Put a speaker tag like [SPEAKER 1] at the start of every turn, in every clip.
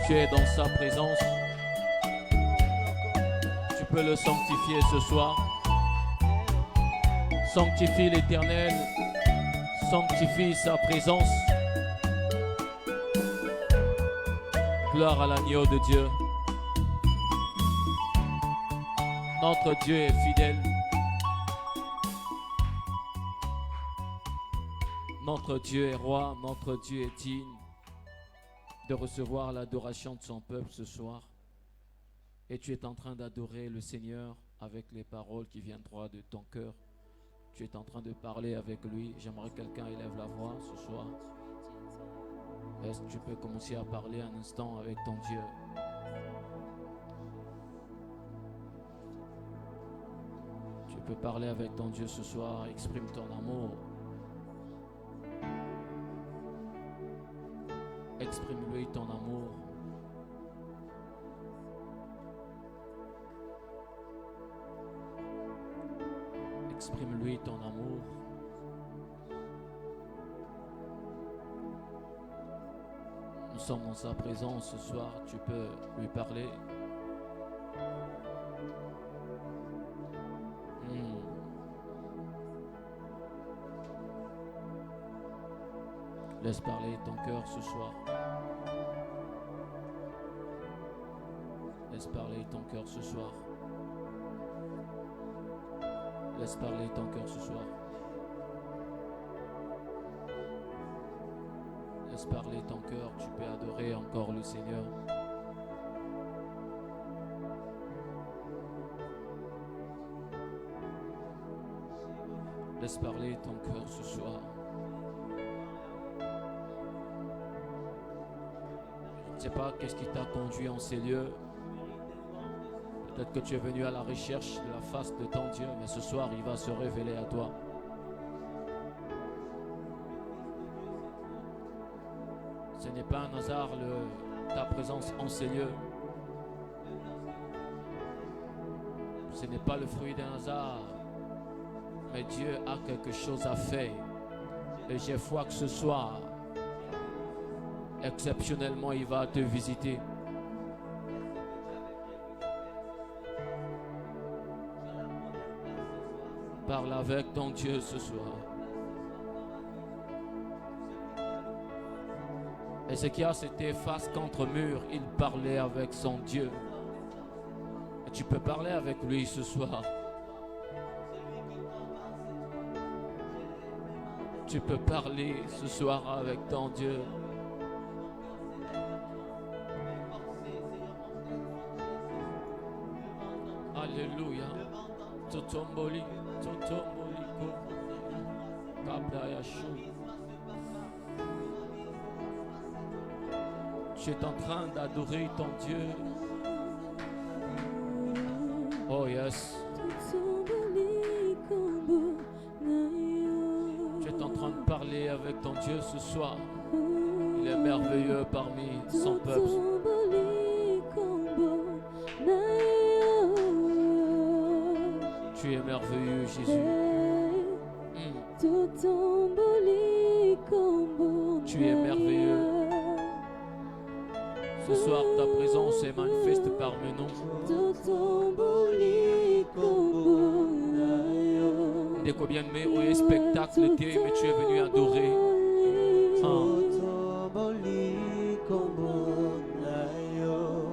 [SPEAKER 1] Tu es dans sa présence. Tu peux le sanctifier ce soir. Sanctifie l'Éternel. Sanctifie sa présence. Gloire à l'agneau de Dieu. Notre Dieu est fidèle. Notre Dieu est roi. Notre Dieu est digne de recevoir l'adoration de son peuple ce soir. Et tu es en train d'adorer le Seigneur avec les paroles qui viennent droit de ton cœur. Tu es en train de parler avec lui. J'aimerais que quelqu'un élève la voix ce soir. Est-ce que tu peux commencer à parler un instant avec ton Dieu? Tu peux parler avec ton Dieu ce soir. Exprime ton amour. Exprime-lui ton amour. Exprime-lui ton amour. Nous sommes dans sa présence ce soir. Tu peux lui parler. Laisse parler ton cœur ce soir. Laisse parler ton cœur ce soir. Laisse parler ton cœur ce soir. Laisse parler ton cœur. Tu peux adorer encore le Seigneur. Laisse parler ton cœur ce soir. Je ne sais pas qu'est-ce qui t'a conduit en ces lieux. Peut-être que tu es venu à la recherche de la face de ton Dieu, mais ce soir, il va se révéler à toi. Ce n'est pas un hasard ta présence en ces lieux. Ce n'est pas le fruit d'un hasard, mais Dieu a quelque chose à faire. Et j'ai foi que ce soir, exceptionnellement, il va te visiter. Parle avec ton Dieu ce soir. Et ce qui a c'était face contre mur, il parlait avec son Dieu. Et tu peux parler avec lui ce soir. Tu peux parler ce soir avec ton Dieu. Alléluia. Totomboli, totomboliko, kabdayashu. Tu es en train d'adorer ton Dieu. Oh yes. Tu es en train de parler avec ton Dieu ce soir. Il est merveilleux parmi son peuple. Tu es merveilleux, Jésus. Tu es merveilleux. Ce soir, ta présence est manifeste parmi nous. Dès combien de mai, oui, spectacle, mais tu es venu adorer.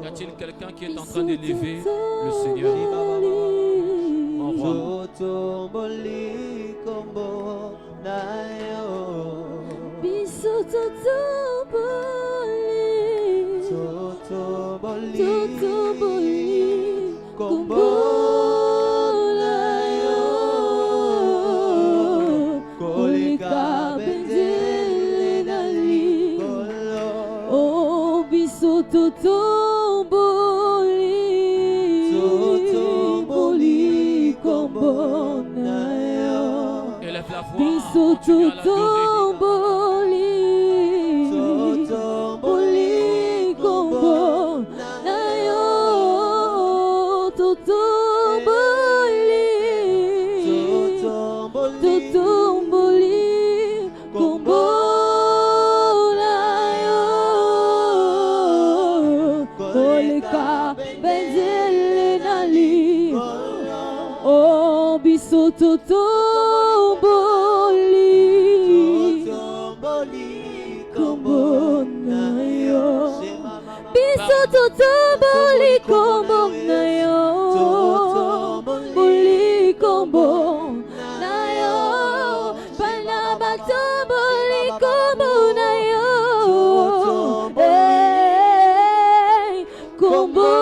[SPEAKER 1] Y a-t-il quelqu'un qui est en train d'élever le Seigneur? En roi. Élève la voix, continue à l'adorer.
[SPEAKER 2] benzele nali oh bisoto tomboli kombo na yo bisoto tomboli kombo na yo boli kombo na yo bana batomboli kombo na yo kombo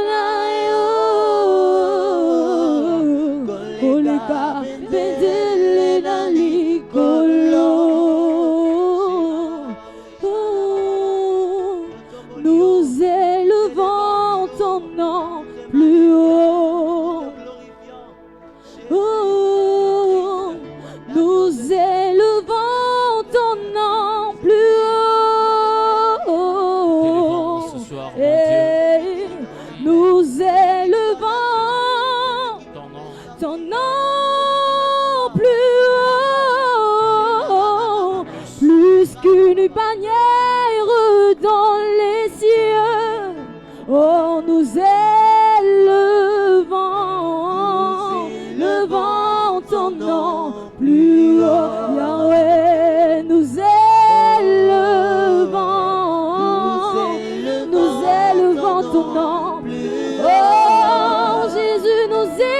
[SPEAKER 2] na yo koleka benzele na likolo nous élevons ton nom plus haut nous élevons ton nom plus haut
[SPEAKER 1] ce soir, mon
[SPEAKER 2] et nous élevons
[SPEAKER 1] Dieu,
[SPEAKER 2] ton nom plus haut, plus qu'une bannière dans les cieux. Oh, nous élevons ton nom plus haut, Yahweh, nous élevons ton nom. Oh, Jésus, nous élevons,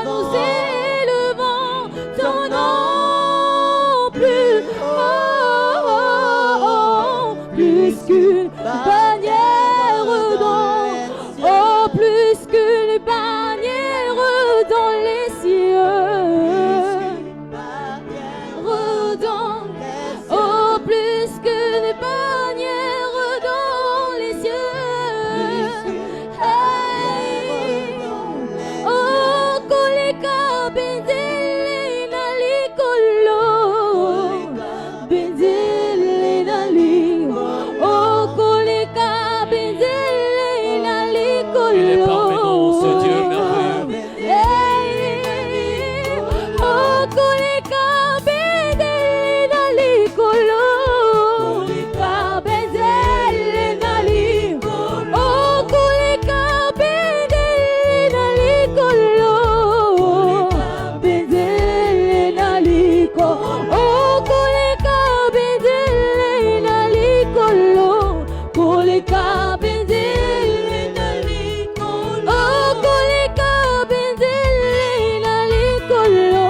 [SPEAKER 2] nous élevons ton nom plus haut, plus qu'une bannière plus qu'une bannière dans les cieux, plus qu'une bannière dans les cieux. Hey. Oh, koleka benzele na likolo, benzele na likolo. Oh, koleka benzele na likolo.
[SPEAKER 1] il est parmi nous, ce Dieu merveilleux.
[SPEAKER 2] Hey. Oh, koleka benzele na likolo, koleka benzele na likolo. Oh, koleka benzele na likolo, benzele na likolo. Oh, koleka benzele na likolo, koleka benzele na likolo. Oh, koleka benzele na likolo,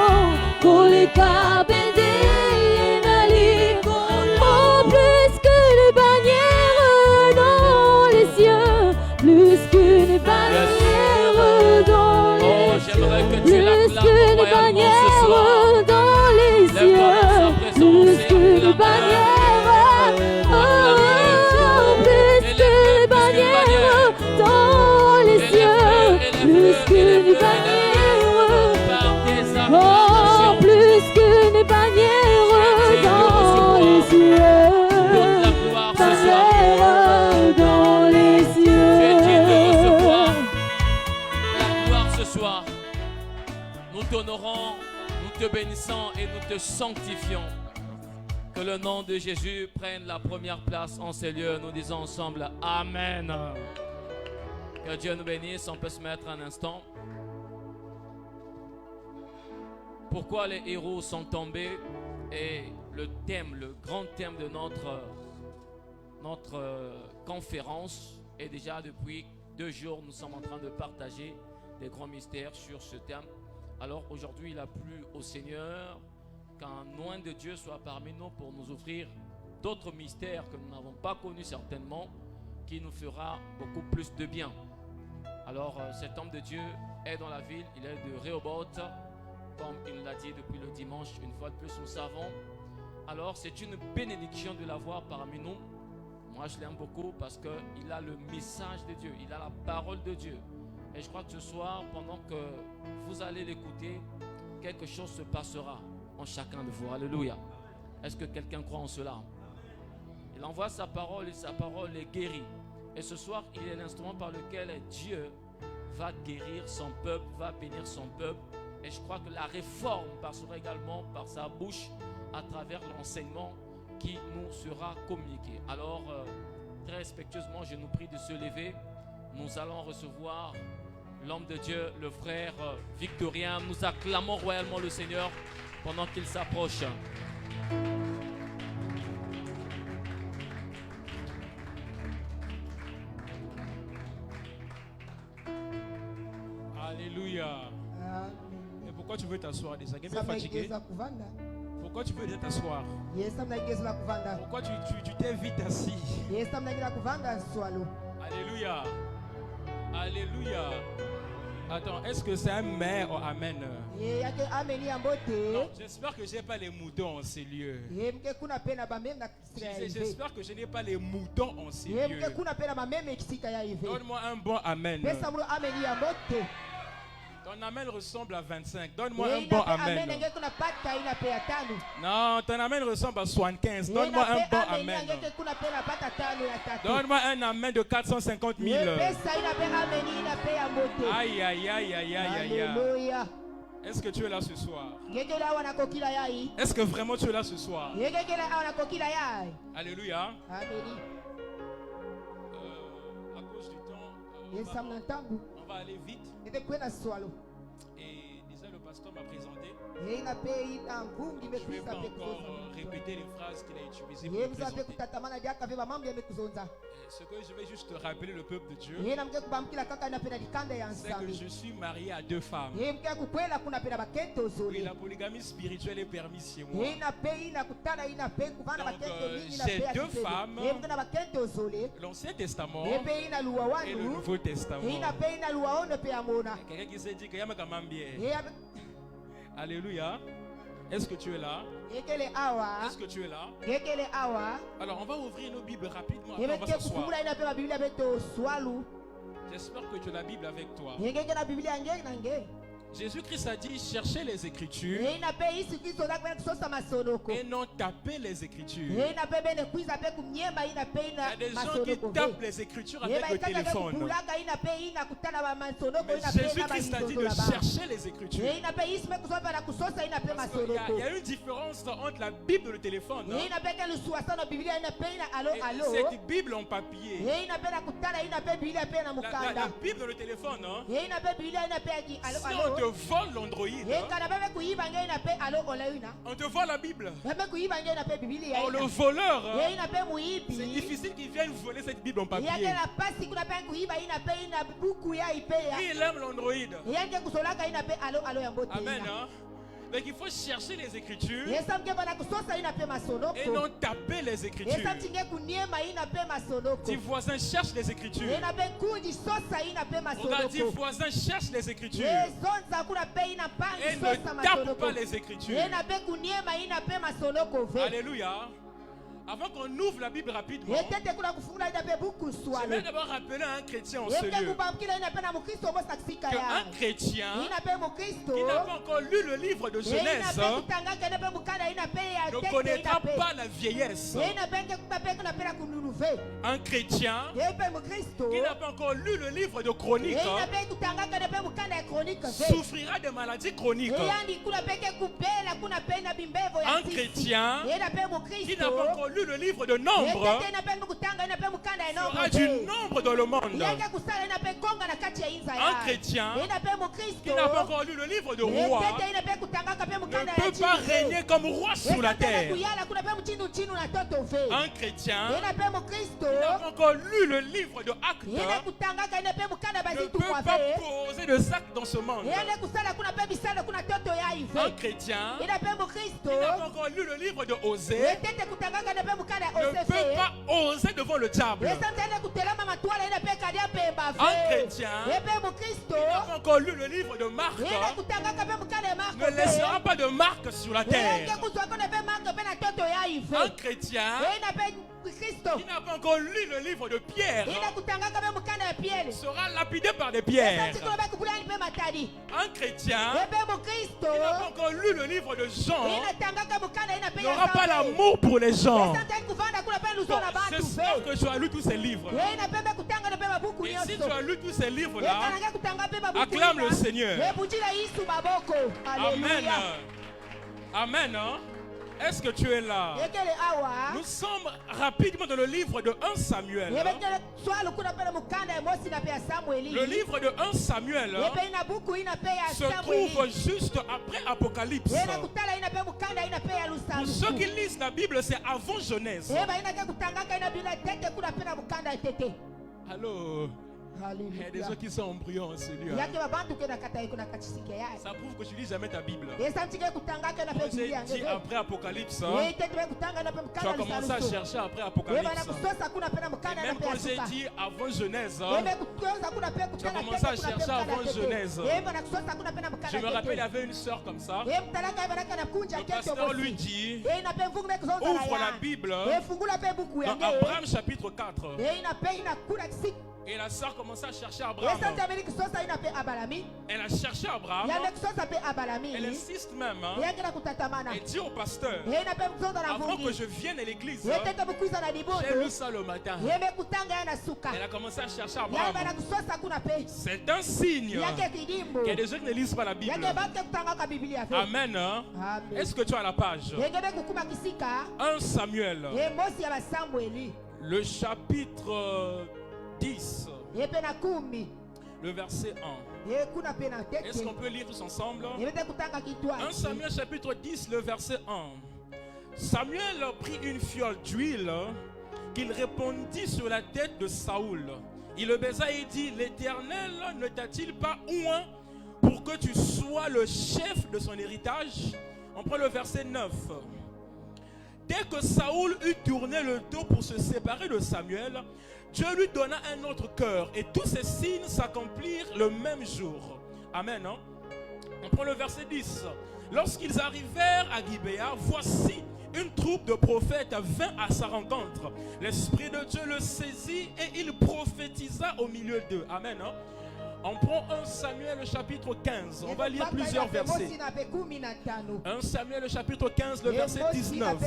[SPEAKER 2] koleka benzele na likolo. Oh, plus qu'une bannière dans les cieux, plus qu'une bannière dans
[SPEAKER 1] Oh,
[SPEAKER 2] les
[SPEAKER 1] j'aimerais que tu
[SPEAKER 2] plus
[SPEAKER 1] l'acclames
[SPEAKER 2] qu'une
[SPEAKER 1] royalement ce soir.
[SPEAKER 2] bannière dans les
[SPEAKER 1] Lève-toi dans sa
[SPEAKER 2] cieux,
[SPEAKER 1] présence
[SPEAKER 2] plus
[SPEAKER 1] et
[SPEAKER 2] qu'une
[SPEAKER 1] acclame-le.
[SPEAKER 2] bannière, oh, plus qu'une bannière dans les cieux, plus qu'une bannière, oh, plus qu'une bannière dans les cieux,
[SPEAKER 1] Donne la gloire ce soir.
[SPEAKER 2] bannière dans les
[SPEAKER 1] Tu es digne de recevoir
[SPEAKER 2] cieux.
[SPEAKER 1] la gloire ce soir. Nous t'honorons, nous te bénissons et nous te sanctifions. Que le nom de Jésus prenne la première place en ces lieux. Nous disons ensemble Amen. Que Dieu nous bénisse. On peut se mettre un instant. Pourquoi les héros sont tombés? Et le thème, le grand thème de notre conférence est déjà depuis 2 jours, nous sommes en train de partager des grands mystères sur ce thème. Alors aujourd'hui, il a plu au Seigneur qu'un oint de Dieu soit parmi nous pour nous offrir d'autres mystères que nous n'avons pas connus certainement, qui nous fera beaucoup plus de bien. Alors cet homme de Dieu est dans la ville, il est de Rehoboth, comme il l'a dit depuis le dimanche, une fois de plus nous savons. Alors c'est une bénédiction de l'avoir parmi nous. Moi je l'aime beaucoup parce qu'il a le message de Dieu, il a la parole de Dieu. Et je crois que ce soir, pendant que vous allez l'écouter, quelque chose se passera en chacun de vous. Alléluia. Est-ce que quelqu'un croit en cela? Il envoie sa parole et sa parole est guérie. Et ce soir, il est l'instrument par lequel Dieu va guérir son peuple, va bénir son peuple. Et je crois que la réforme passera également par sa bouche à travers l'enseignement qui nous sera communiqué. Alors, très respectueusement, je nous prie de se lever. Nous allons recevoir l'homme de Dieu, le frère Victorien. Nous acclamons royalement le Seigneur pendant qu'il s'approche.
[SPEAKER 3] Alléluia. Et pourquoi tu veux t'asseoir déjà? Tu es fatigué? Pourquoi tu veux déjà t'asseoir? Pourquoi tu t'es vite assis? Alléluia. Alléluia. Attends, est-ce que c'est un mais ou amen? Non, j'espère que je n'ai pas les moutons en ces lieux. J'espère que je n'ai pas les moutons en ces lieux. Donne-moi un bon amen. Ton amen ressemble à 25. Donne-moi un bon amen. Non, ton amen ressemble à 75. Donne-moi un bon amen. Donne-moi un amen de 450 000. Aïe, aïe, aïe, aïe, aïe, aïe. Est-ce que tu es là ce soir? Est-ce que vraiment tu es là ce soir? Alléluia. À cause du temps, on va aller vite. Et déjà le pasteur m'a présenté. Je ne vais pas encore répéter les phrases qu'il a utilisées pour me présenter. Ce que je vais juste rappeler le peuple de Dieu, c'est que je suis marié à 2 femmes. Oui, la polygamie spirituelle est permise chez moi. Donc j'ai 2 femmes, l'Ancien Testament et le Nouveau Testament. Quelqu'un qui s'est dit qu'il y a ma bien. Alléluia. Est-ce que tu es là? Est-ce que tu es là? Alors on va ouvrir nos Bibles rapidement. Après, on va s'asseoir. J'espère que tu as la Bible avec toi. Jésus-Christ a dit cherchez les Écritures et non tapez les Écritures. Il y a des gens qui tapent les Écritures avec le téléphone. Mais Jésus-Christ a dit de chercher les Écritures. Parce qu'il y a une différence entre la Bible et le téléphone. Et cette Bible en papier. La Bible et le téléphone. Si on te vole l'Android, on te vole la Bible. Oh, le voleur, c'est difficile qu'il vienne voler cette Bible en papier. Il aime l'Android. Amen. Donc il faut chercher les Écritures et non taper les Écritures. Tes voisins cherchent les Écritures. Regarde, tes voisins cherchent les Écritures et ne tape pas les Écritures. Alléluia. Avant qu'on ouvre la Bible rapidement, je vais d'abord rappeler à un chrétien en ce lieu qu'un chrétien qui n'a pas encore lu le livre de Genèse ne connaîtra pas la vieillesse. Un chrétien qui n'a pas encore lu le livre de Chroniques souffrira de maladies chroniques. Un chrétien qui n'a pas encore lu le livre de Nombres sera du nombre dans le monde. Un chrétien qui n'a pas encore lu le livre de Rois ne peut pas régner comme roi sur la terre. Un chrétien qui n'a pas encore lu le livre de Actes ne peut pas poser de sac dans ce monde. Un chrétien qui n'a pas encore lu le livre de Osée ne peut pas oser devant le diable. Un chrétien qui n'a pas encore lu le livre de Marc ne laissera pas de marque sur la terre. Un chrétien qui n'a pas encore lu le livre de Pierre sera lapidé par des pierres. Un chrétien qui n'a pas encore lu le livre de Jean n'aura pas l'amour pour les gens. J'espère que tu as lu tous ces livres. Et si tu as lu tous ces livres-là, acclame le Seigneur. Amen. Amen. Est-ce que tu es là? Nous sommes rapidement dans le livre de 1 Samuel. Le livre de 1 Samuel se trouve juste après Apocalypse. Pour ceux qui lisent la Bible, c'est avant Genèse. Allô? Il y a des gens qui sont embryons en celui. Ça prouve que tu lis jamais ta Bible. Quand j'ai dit après Apocalypse, tu as commencé à chercher après Apocalypse. Et même quand j'ai dit avant Genèse, tu as commencé à chercher avant Genèse. Je me rappelle, il y avait une sœur comme ça. Le pasteur lui dit, ouvre la Bible dans Abraham chapitre 4. Et la sœur commençait à chercher Abraham. Elle a cherché Abraham. Elle insiste même. Elle dit au pasteur, avant que je vienne à l'église, j'ai lu ça le matin. Elle a commencé à chercher Abraham. C'est un signe qu'il y a des gens qui ne lisent pas la Bible. Amen. Est-ce que tu as la page? 1 Samuel. Le chapitre 10, le verset 1. Est-ce qu'on peut lire tous ensemble? 1 Samuel chapitre 10, le verset 1. Samuel prit une fiole d'huile qu'il répandit sur la tête de Saoul. Il le baisa et dit, l'Éternel ne t'a-t-il pas oint pour que tu sois le chef de son héritage? On prend le verset 9. Dès que Saoul eut tourné le dos pour se séparer de Samuel, Dieu lui donna un autre cœur et tous ces signes s'accomplirent le même jour. Amen. Hein? On prend le verset 10. Lorsqu'ils arrivèrent à Gibéa, voici une troupe de prophètes vint à sa rencontre. L'Esprit de Dieu le saisit et il prophétisa au milieu d'eux. Amen. Hein? On prend 1 Samuel chapitre 15. On va lire plusieurs versets. 1 Samuel chapitre 15, le verset 19.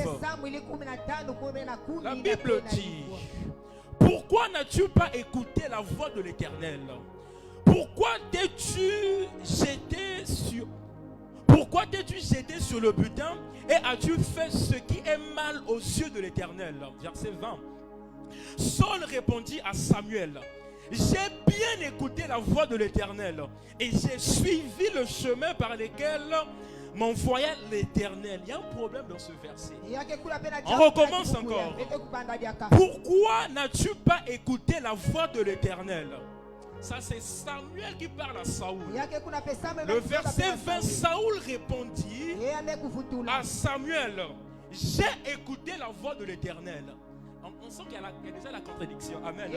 [SPEAKER 3] La Bible dit, pourquoi n'as-tu pas écouté la voix de l'Éternel? Pourquoi t'es-tu jeté sur le butin et as-tu fait ce qui est mal aux yeux de l'Éternel? Verset 20. Saul répondit à Samuel, j'ai bien écouté la voix de l'Éternel et j'ai suivi le chemin par lequel m'envoya l'Éternel. Il y a un problème dans ce verset. On recommence encore. Pourquoi n'as-tu pas écouté la voix de l'Éternel? Ça c'est Samuel qui parle à Saoul. Le verset 20, Saoul répondit à Samuel, j'ai écouté la voix de l'Éternel. On sent qu'il y a déjà la contradiction. Amen.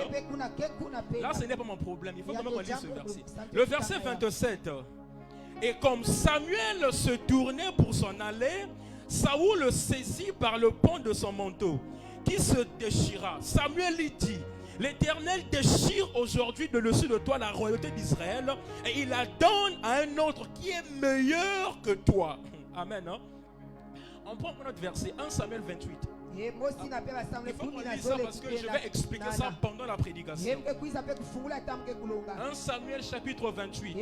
[SPEAKER 3] Là, ce n'est pas mon problème. Il faut quand même lire ce verset. Le verset 27. Et comme Samuel se tournait pour s'en aller, Saoul le saisit par le pan de son manteau, qui se déchira. Samuel lui dit, l'Éternel déchire aujourd'hui de dessus de toi la royauté d'Israël, et il la donne à un autre qui est meilleur que toi. Amen. Hein? On prend notre verset, 1 Samuel 28. Il faut qu'on lise ça parce que je vais expliquer ça pendant la prédication. 1 Samuel chapitre 28.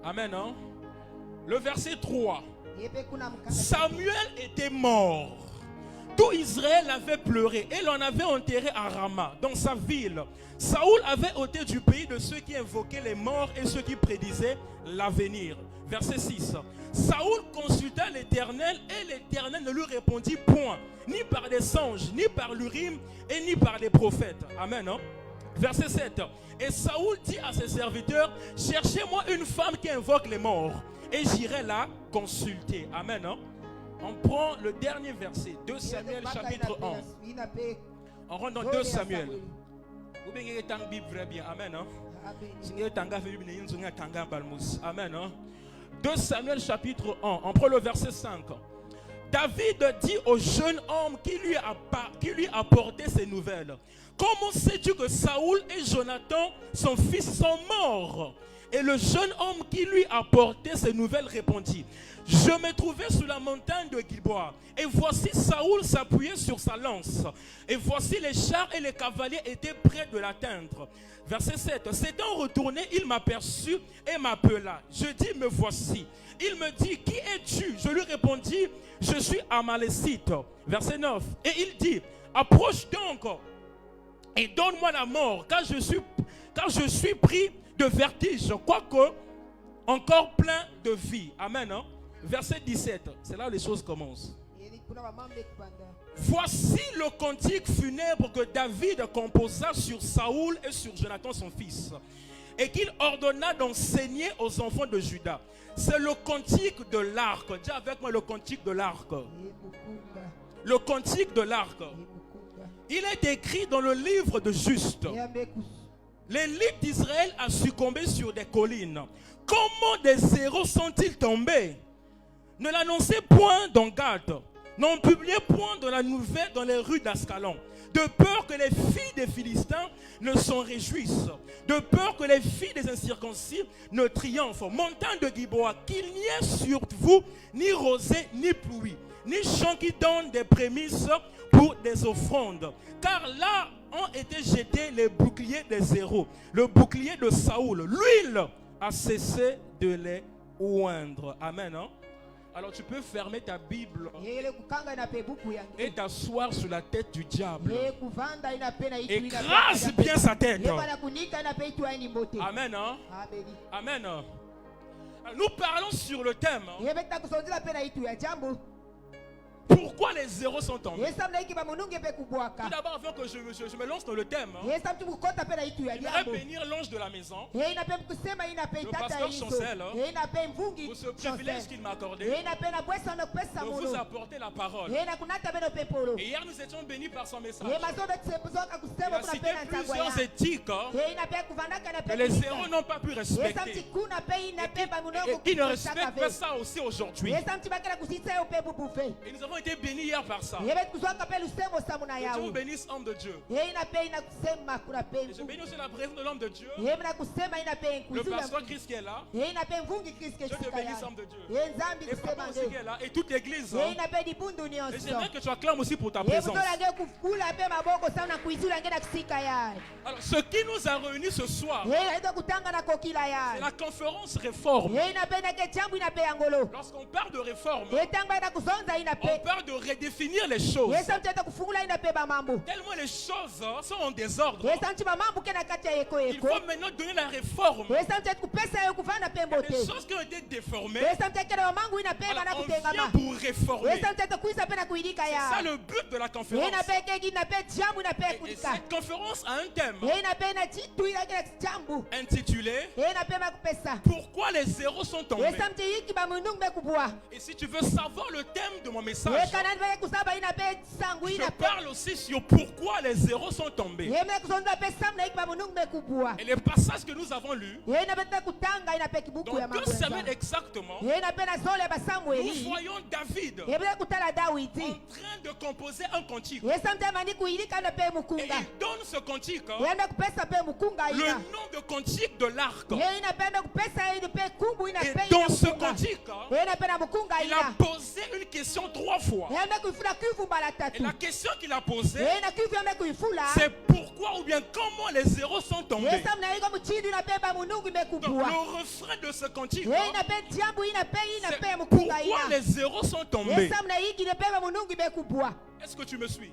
[SPEAKER 3] Amen. Hein? Le verset 3. Samuel était mort. Tout Israël avait pleuré et l'on avait enterré à Rama, dans sa ville. Saoul avait ôté du pays de ceux qui invoquaient les morts et ceux qui prédisaient l'avenir. Verset 6. Saoul consulta l'Éternel et l'Éternel ne lui répondit point, ni par des songes, ni par l'Urim et ni par des prophètes. Amen. Hein? Verset 7. Et Saoul dit à ses serviteurs, cherchez-moi une femme qui invoque les morts et j'irai la consulter. Amen. Hein? On prend le dernier verset, 2 Samuel chapitre 1. On rentre dans 2 Samuel. Vous bien que Bible vrai bien. Amen. Amen. 2 Samuel chapitre 1. On prend le verset 5. David dit au jeune homme qui lui apportait ces nouvelles, comment sais-tu que Saoul et Jonathan, son fils, sont morts? Et le jeune homme qui lui apportait ces nouvelles répondit: je me trouvais sur la montagne de Gilboa, et voici Saoul s'appuyait sur sa lance, et voici les chars et les cavaliers étaient près de l'atteindre. Verset 7. S'étant retourné, il m'aperçut et m'appela. Je dis: me voici. Il me dit: qui es-tu? Je lui répondis: je suis Amalécite. Verset 9. Et il dit: approche donc et donne-moi la mort, car je suis pris de vertige, quoique encore plein de vie. Amen. Hein? Verset 17, c'est là où les choses commencent. Voici le cantique funèbre que David composa sur Saoul et sur Jonathan son fils, et qu'il ordonna d'enseigner aux enfants de Juda. C'est le cantique de l'arc. Dis avec moi: le cantique de l'arc. Le cantique de l'arc. Il est écrit dans le livre de Juste. L'élite d'Israël a succombé sur des collines. Comment des héros sont-ils tombés? Ne l'annoncez point dans Gad, n'en publiez point de la nouvelle dans les rues d'Ascalon, de peur que les filles des Philistins ne s'en réjouissent, de peur que les filles des incirconcis ne triomphent. Montagne de Gilboa, qu'il n'y ait sur vous ni rosée ni pluie, ni champs qui donnent des prémices pour des offrandes, car là ont été jetés les boucliers des héros, le bouclier de Saoul. L'huile a cessé de les oindre. Amen. Hein? Alors tu peux fermer ta Bible et t'asseoir sur la tête du diable. Écrase bien sa tête. Amen. Hein? Amen. Nous parlons sur le thème. Pourquoi les zéros sont tombés? Tout d'abord, avant que je me lance dans le thème, j'aimerais bénir l'ange de la maison, le pasteur Chancel, pour ce privilège qu'il m'a accordé de vous apporter la parole. Et hier, nous étions bénis par son message. Il a cité plusieurs éthiques que les zéros n'ont pas pu respecter. Et qui ne respectent pas ça aussi aujourd'hui. Et nous avons été bénis hier par ça. Que Dieu bénisse l'homme de Dieu. Et je bénis aussi la présence de l'homme de Dieu, le pasteur Christ qui est là. Dieu te bénisse l'homme de Dieu. Et papa aussi qui est là. Et toute l'église. Et j'aimerais que tu acclames aussi pour ta présence. Alors ce qui nous a réunis ce soir, c'est la conférence réforme. Lorsqu'on parle de réforme, on parle de redéfinir les choses. Tellement les choses sont en désordre. Il faut maintenant donner la réforme. Il y a des choses qui ont été déformées. Alors on vient pour réformer. C'est ça le but de la conférence. Et cette conférence a un thème intitulé Pourquoi les zéros sont tombés. Et si tu veux savoir le thème de mon message, je parle aussi sur pourquoi les zéros sont tombés. Et les passages que nous avons lus, dans 2 semaines exactement, nous voyons David en train de composer un cantique. Et il donne ce cantique le nom de cantique de l'arc. Et dans ce cantique, il a posé une question 3 fois. Et la question qu'il a posée, c'est pourquoi ou bien comment les zéros sont tombés. Donc, le refrain de ce cantique, c'est pourquoi les zéros sont tombés. Est-ce que tu me suis?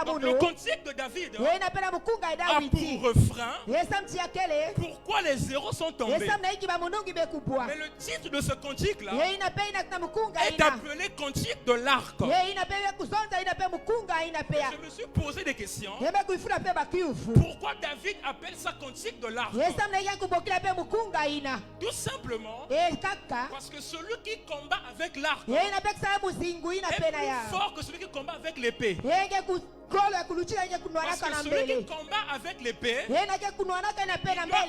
[SPEAKER 3] Donc, le cantique de David a pour refrain pourquoi les zéros sont tombés. Mais le titre de ce cantique-là est appelé cantique de l'arc. Je me suis posé des questions. Pourquoi David appelle ça cantique de l'arc? Tout simplement parce que celui qui combat avec l'arc est plus fort que celui qui combat avec l'épée. Parce que celui qui combat avec l'épée, il doit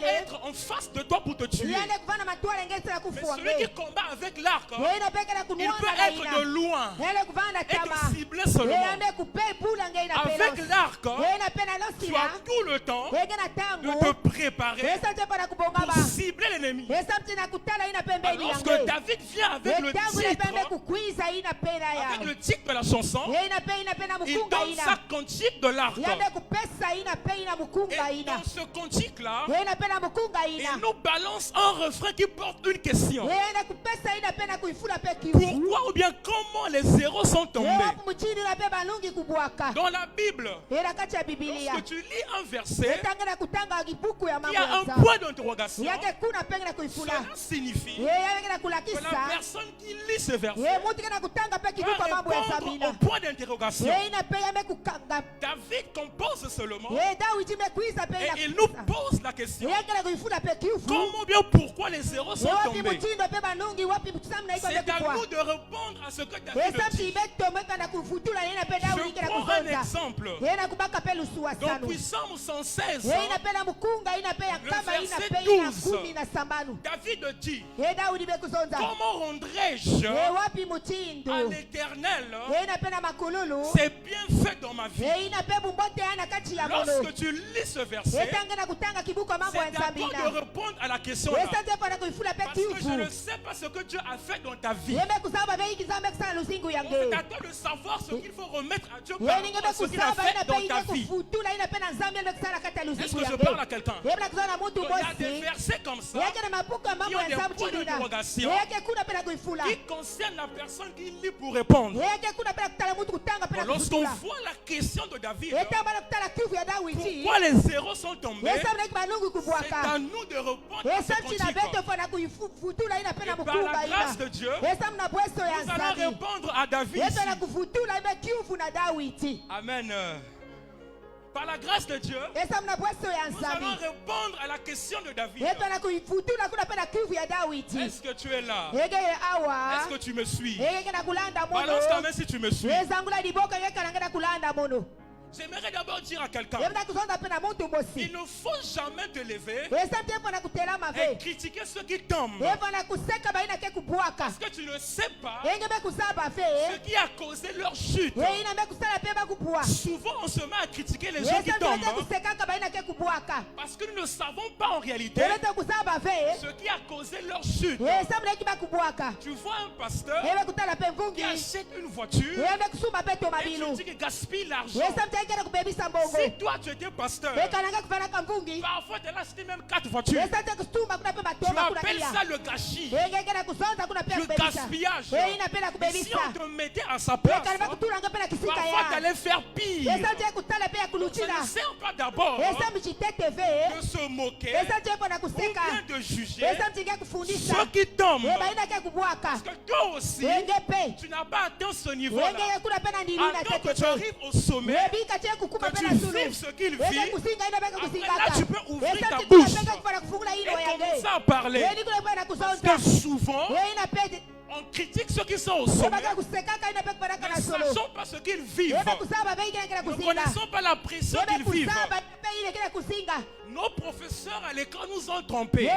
[SPEAKER 3] être en face de toi pour te tuer. Mais celui qui combat avec l'arc, il peut être de loin, être cibler seulement. Avec l'arc, tu as tout le temps de te préparer pour cibler l'ennemi. Lorsque David vient avec le titre de la chanson, il donne sa cantique de l'arc. Et dans ce cantique-là, il nous balance un refrain qui porte une question. Pourquoi ou bien comment les zéros sont tombés? Dans la Bible, lorsque tu lis un verset, il y a un point d'interrogation. Cela signifie que la personne qui lit ce verset va répondre au point d'interrogation. David compose seulement et il nous pose la question: comment bien pourquoi les zéros sont tombés? C'est à nous de répondre à ce que David dit. Je prends un exemple. Dans Psalm 116, le verset 12, David dit: comment rendrai-je à l'Éternel c'est bien fait dans ma vie? Lorsque tu lis ce verset, c'est d'accord de répondre à la question là. Parce que je ne sais pas ce que Dieu a fait dans ta vie. Donc c'est à toi de savoir ce qu'il faut remettre à Dieu par rapport à ce qu'il a fait dans ta vie. Est-ce que je parle à quelqu'un? Il y a des versets comme ça qui ont des points d'interrogation qui concernent la personne qui lit pour répondre. Lorsqu'on voit la question de David, pourquoi les zéros sont tombés, c'est à nous de répondre à ce cantique. Et par la grâce de Dieu, nous allons répondre à David. Amen. Par la grâce de Dieu, nous allons répondre à la question de David. Est-ce que tu es là? Est-ce que tu me suis? Balance ta main si tu me suis. J'aimerais d'abord dire à quelqu'un: il ne faut jamais te lever et critiquer ceux qui tombent. Parce que tu ne sais pas ce qui a causé leur chute. Souvent on se met à critiquer les gens qui tombent parce que nous ne savons pas en réalité ce qui a causé leur chute. Tu vois un pasteur qui achète une voiture et tu dis qu'il gaspille l'argent. Si toi tu étais pasteur, parfois tu as acheté même 4 voitures. Tu appelles ça le gâchis, le gaspillage. Mais si on te mettait à sa place, parfois tu allais faire pire. Ça ne sert pas d'abord de se moquer ou bien de juger ceux qui tombent. Parce que toi aussi, tu n'as pas atteint ce niveau-là. Attends que tu arrives au sommet, que tu vives ce qu'il vit. Après là tu peux ouvrir ta bouche et commencer à parler. Parce que souvent on critique ceux qui sont au sommet, ne sachant pas ce qu'ils vivent, ne connaissant pas la pression qu'ils vivent. Nos professeurs à l'école nous ont trompés.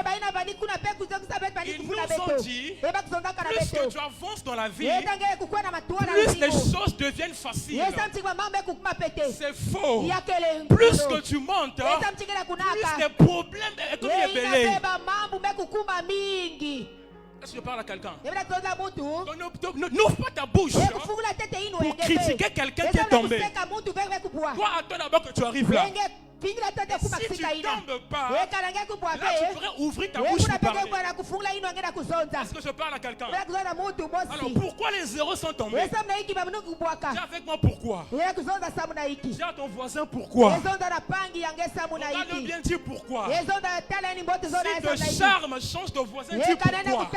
[SPEAKER 3] Ils nous ont dit: plus que tu avances dans la vie, plus les choses deviennent faciles. C'est faux. Plus que tu montes, plus les problèmes comme les belés. Est-ce que je parle à quelqu'un? N'ouvre pas ta bouche pour critiquer quelqu'un qui est tombé. Toi, attends d'abord que tu arrives là. Si tu ne tombes pas, là tu pourrais ouvrir ta bouche pour parler. Est-ce que je parle à quelqu'un? Alors pourquoi les zéros sont tombés? Dis avec moi pourquoi. Dis à ton voisin pourquoi. Regarde bien, dis pourquoi. Si de charme change de voisin, dis pourquoi.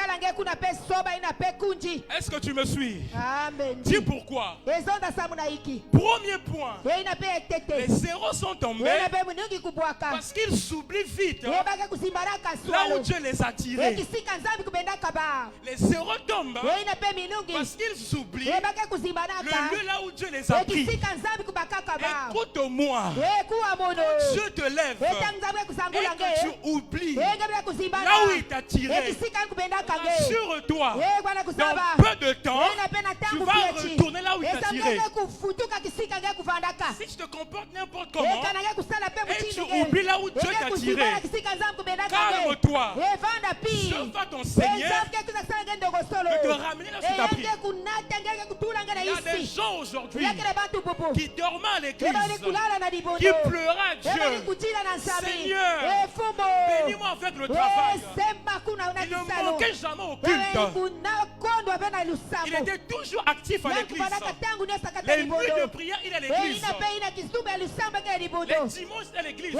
[SPEAKER 3] Est-ce que tu me suis? Dis pourquoi. Premier point, les zéros sont tombés parce qu'ils s'oublient vite là où Dieu les a tirés. Les zéros tombent parce qu'ils s'oublient le lieu là où Dieu les a pris. Écoute-moi. Dieu te lève. Et que tu oublies là où il t'a tiré. Rassure-toi. Dans peu de temps, tu vas retourner là où il t'a tiré. Si tu te comportes n'importe comment et tu oublies là où Dieu t'a tiré, calme-toi. Je vais t'enseigner de te ramener là où tu t'as pris. Il y a des gens aujourd'hui qui dormaient à l'église, qui pleuraient à Dieu. Seigneur, bénis-moi avec le travail. Il ne manquait jamais au culte. Il était toujours actif à l'église. Les nuits de prière, il est à l'église. Les dimanches, il est à l'église.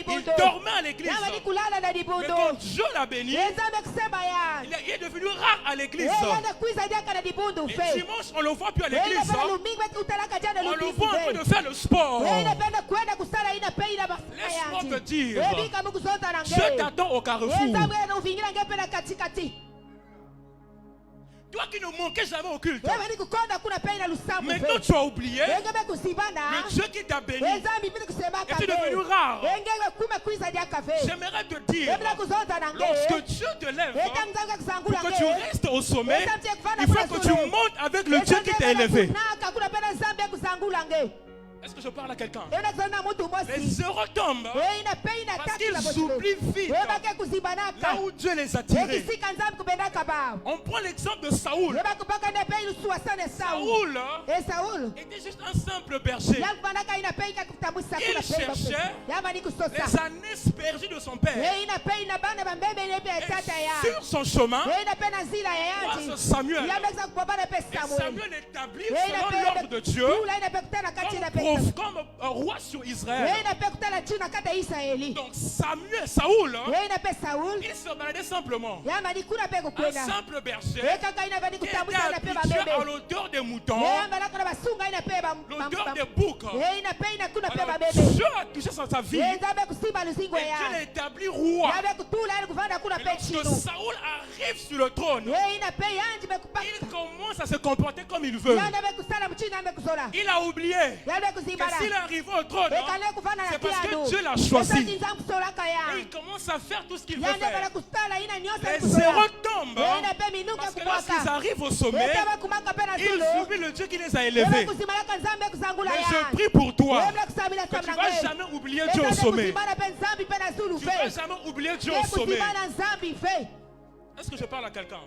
[SPEAKER 3] Il dormait à l'église. Mais quand Dieu l'a béni, il est devenu rare à l'église. Les dimanches, on ne le voit plus à l'église. On le voit en train de faire le sport. Laisse-moi te dire, Dieu t'attend au carrefour. Toi qui ne manquais jamais au culte, maintenant tu as oublié le Dieu qui t'a béni et tu es devenu rare. J'aimerais te dire, lorsque Dieu te lève, pour que tu restes au sommet, il faut que tu montes avec le Dieu qui t'a élevé. Est-ce que je parle à quelqu'un? Les heureux tombent parce qu'ils oublient vite là où Dieu les a tirés. On prend l'exemple de Saoul. Saoul était juste un simple berger. Il cherchait les années perdues de son père. Et sur son chemin, voit Samuel. Et Samuel établit selon l'ordre de Dieu comme roi sur Israël. Donc Saoul, il se baladait simplement. Un simple berger qui était habitué à l'odeur des moutons, l'odeur des boucs. Dieu a touché sa vie et Dieu l'a établi roi. Et lorsque Saoul arrive sur le trône, il commence à se comporter comme il veut. Il a oublié que s'il arrive au trône, c'est parce que Dieu l'a choisi. Et il commence à faire tout ce qu'il veut faire. Les héros tombent parce que lorsqu'ils arrivent au sommet, ils oublient le Dieu qui les a élevés. Mais je prie pour toi que tu ne vas jamais oublier Dieu au sommet. Tu ne vas jamais oublier Dieu au sommet. Est-ce que je parle à quelqu'un?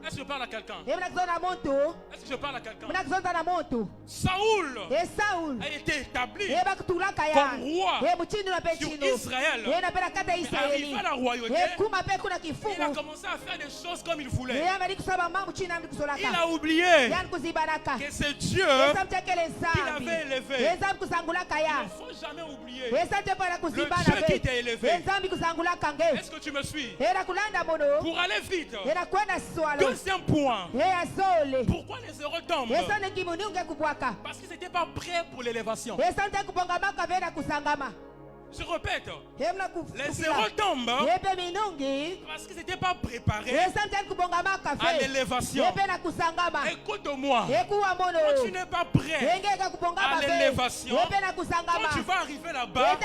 [SPEAKER 3] Est-ce que je parle à quelqu'un? Est-ce que je parle à quelqu'un? Saoul a été établi comme roi sur Israël. Il arrive à la royauté. Il a commencé à faire des choses comme il voulait. Il a oublié que c'est Dieu qui l'avait élevé. Il ne faut jamais oublier le Dieu qui t'a élevé. Est-ce que tu me suis? Pour aller vite. Deuxième point. Pourquoi les heureux tombent? Parce qu'ils n'étaient pas prêts pour l'élévation. Je répète, les héros tombent parce qu'ils n'étaient pas préparés à l'élévation. Écoute-moi, quand tu n'es pas prêt à l'élévation, quand tu vas arriver là-bas,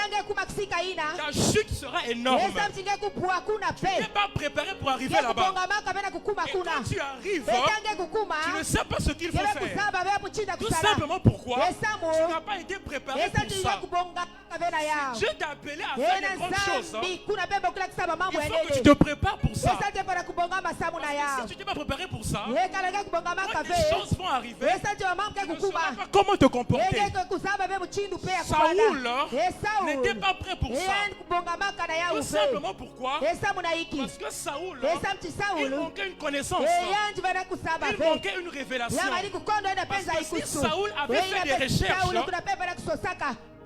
[SPEAKER 3] ta chute sera énorme. Tu n'es pas préparé pour arriver là-bas. Et quand tu arrives, tu ne sais pas ce qu'il faut faire. Tout simplement pourquoi tu n'as pas été préparé pour ça. Dieu t'a appelé à faire des grandes choses. Il faut que tu te prépares pour ça. Parce que si tu n'es pas préparé pour ça, quand les choses vont arriver, tu ne sauras pas comment te comporter. Saoul n'était pas prêt pour ça. Tout simplement pourquoi? Parce que Saoul, il manquait une connaissance. Il manquait une révélation. Parce que si Saoul avait fait des recherches,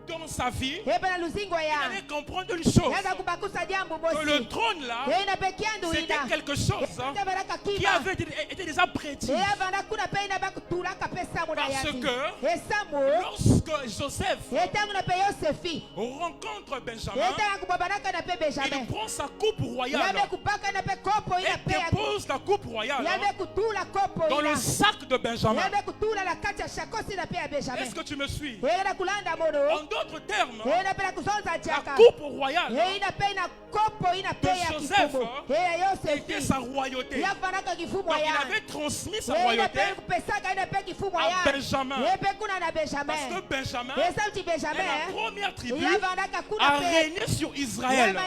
[SPEAKER 3] dans sa vie, il allait comprendre une chose. Que le trône là, c'était quelque chose qui avait été déjà prédit. Parce que lorsque Joseph rencontre Benjamin, il prend sa coupe royale et dépose la coupe royale dans le sac de Benjamin. Est-ce que tu me suis? En d'autres termes, la coupe royale de Joseph était sa royauté. Donc il avait transmis sa royauté à Benjamin. Parce que Benjamin est la première tribu à régner sur Israël. Donc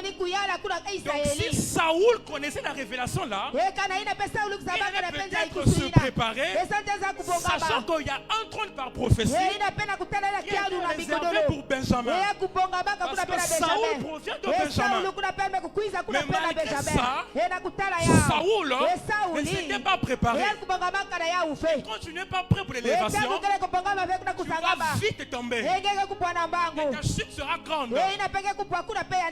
[SPEAKER 3] si Saoul connaissait la révélation là, il allait peut-être se préparer, sachant qu'il y a un trône par prophétie qui est réservé pour Benjamin. Parce que Saoul provient de Benjamin. Mais malgré ça, Saoul ne s'était pas préparé. Et quand tu n'es pas prêt pour l'élévation, tu vas vite tomber. Et ta chute sera grande.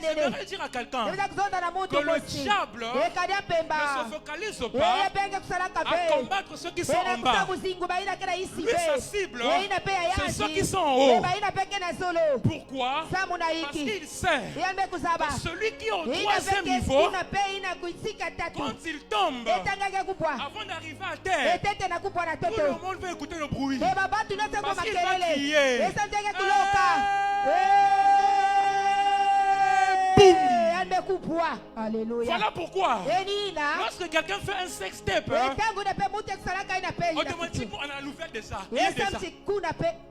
[SPEAKER 3] J'aimerais dire à quelqu'un que le diable ne se focalise pas à combattre ceux qui sont en bas. Lui, sa cible, c'est ceux qui sont en haut. Pourquoi? Parce qu'il sait que celui qui est au troisième niveau, quand il tombe, avant d'arriver à terre, tout le monde va écouter le bruit. Parce qu'il va crier. Voilà pourquoi lorsque quelqu'un fait un sextape, on demande si on a la nouvelle de ça.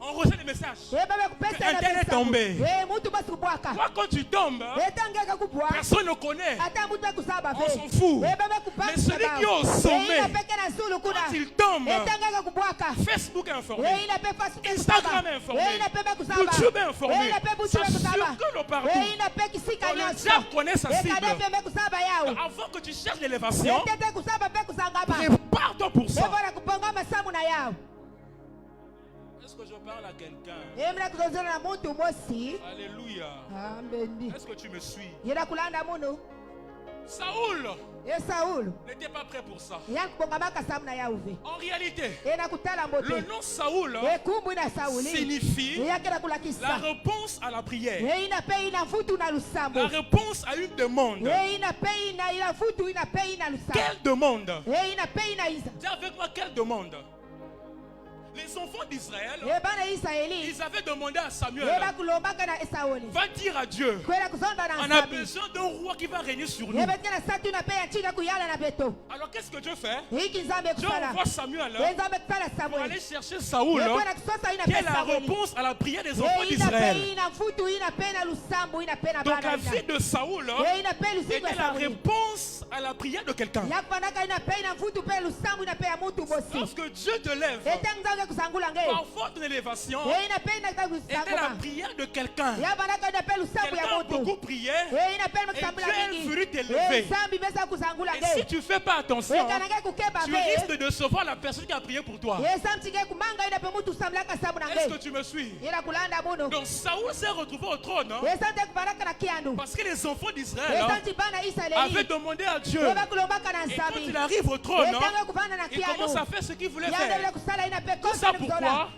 [SPEAKER 3] On reçoit des messages. Un tel est tombé. Toi, quand tu tombes, personne ne connaît. On s'en fout. Mais celui qui est au sommet, quand il tombe, Facebook est informé, Instagram est informé, YouTube est informé. Ça circule partout. Quand le diable connaît sa cible, avant que tu cherches l'élévation, prépare-toi pour ça. Est-ce que je parle à quelqu'un? Alléluia. Est-ce que tu me suis? Saoul n'était pas prêt pour ça. En réalité, le nom Saoul signifie la réponse à la prière, la réponse à une demande. Quelle demande? Dis avec moi, quelle demande? Les enfants d'Israël, ils avaient demandé à Samuel, va dire à Dieu, on a besoin d'un roi qui va régner sur nous. Alors qu'est-ce que Dieu fait? Dieu envoie Samuel pour aller chercher Saoul, qui est la réponse à la prière des enfants d'Israël. Donc la vie de Saoul était la réponse à la prière de quelqu'un. Lorsque Dieu te lève, parfois ton élévation était la prière de quelqu'un. Quelqu'un a beaucoup prié et Dieu est venu t'élever. Et si tu ne fais pas attention, tu risques de décevoir la personne qui a prié pour toi. Est-ce que tu me suis? Donc Saoul s'est retrouvé au trône parce que les enfants d'Israël avaient demandé à Dieu. Et quand il arrive au trône, il commence à faire ce qu'il voulait faire. Tout ça pourquoi?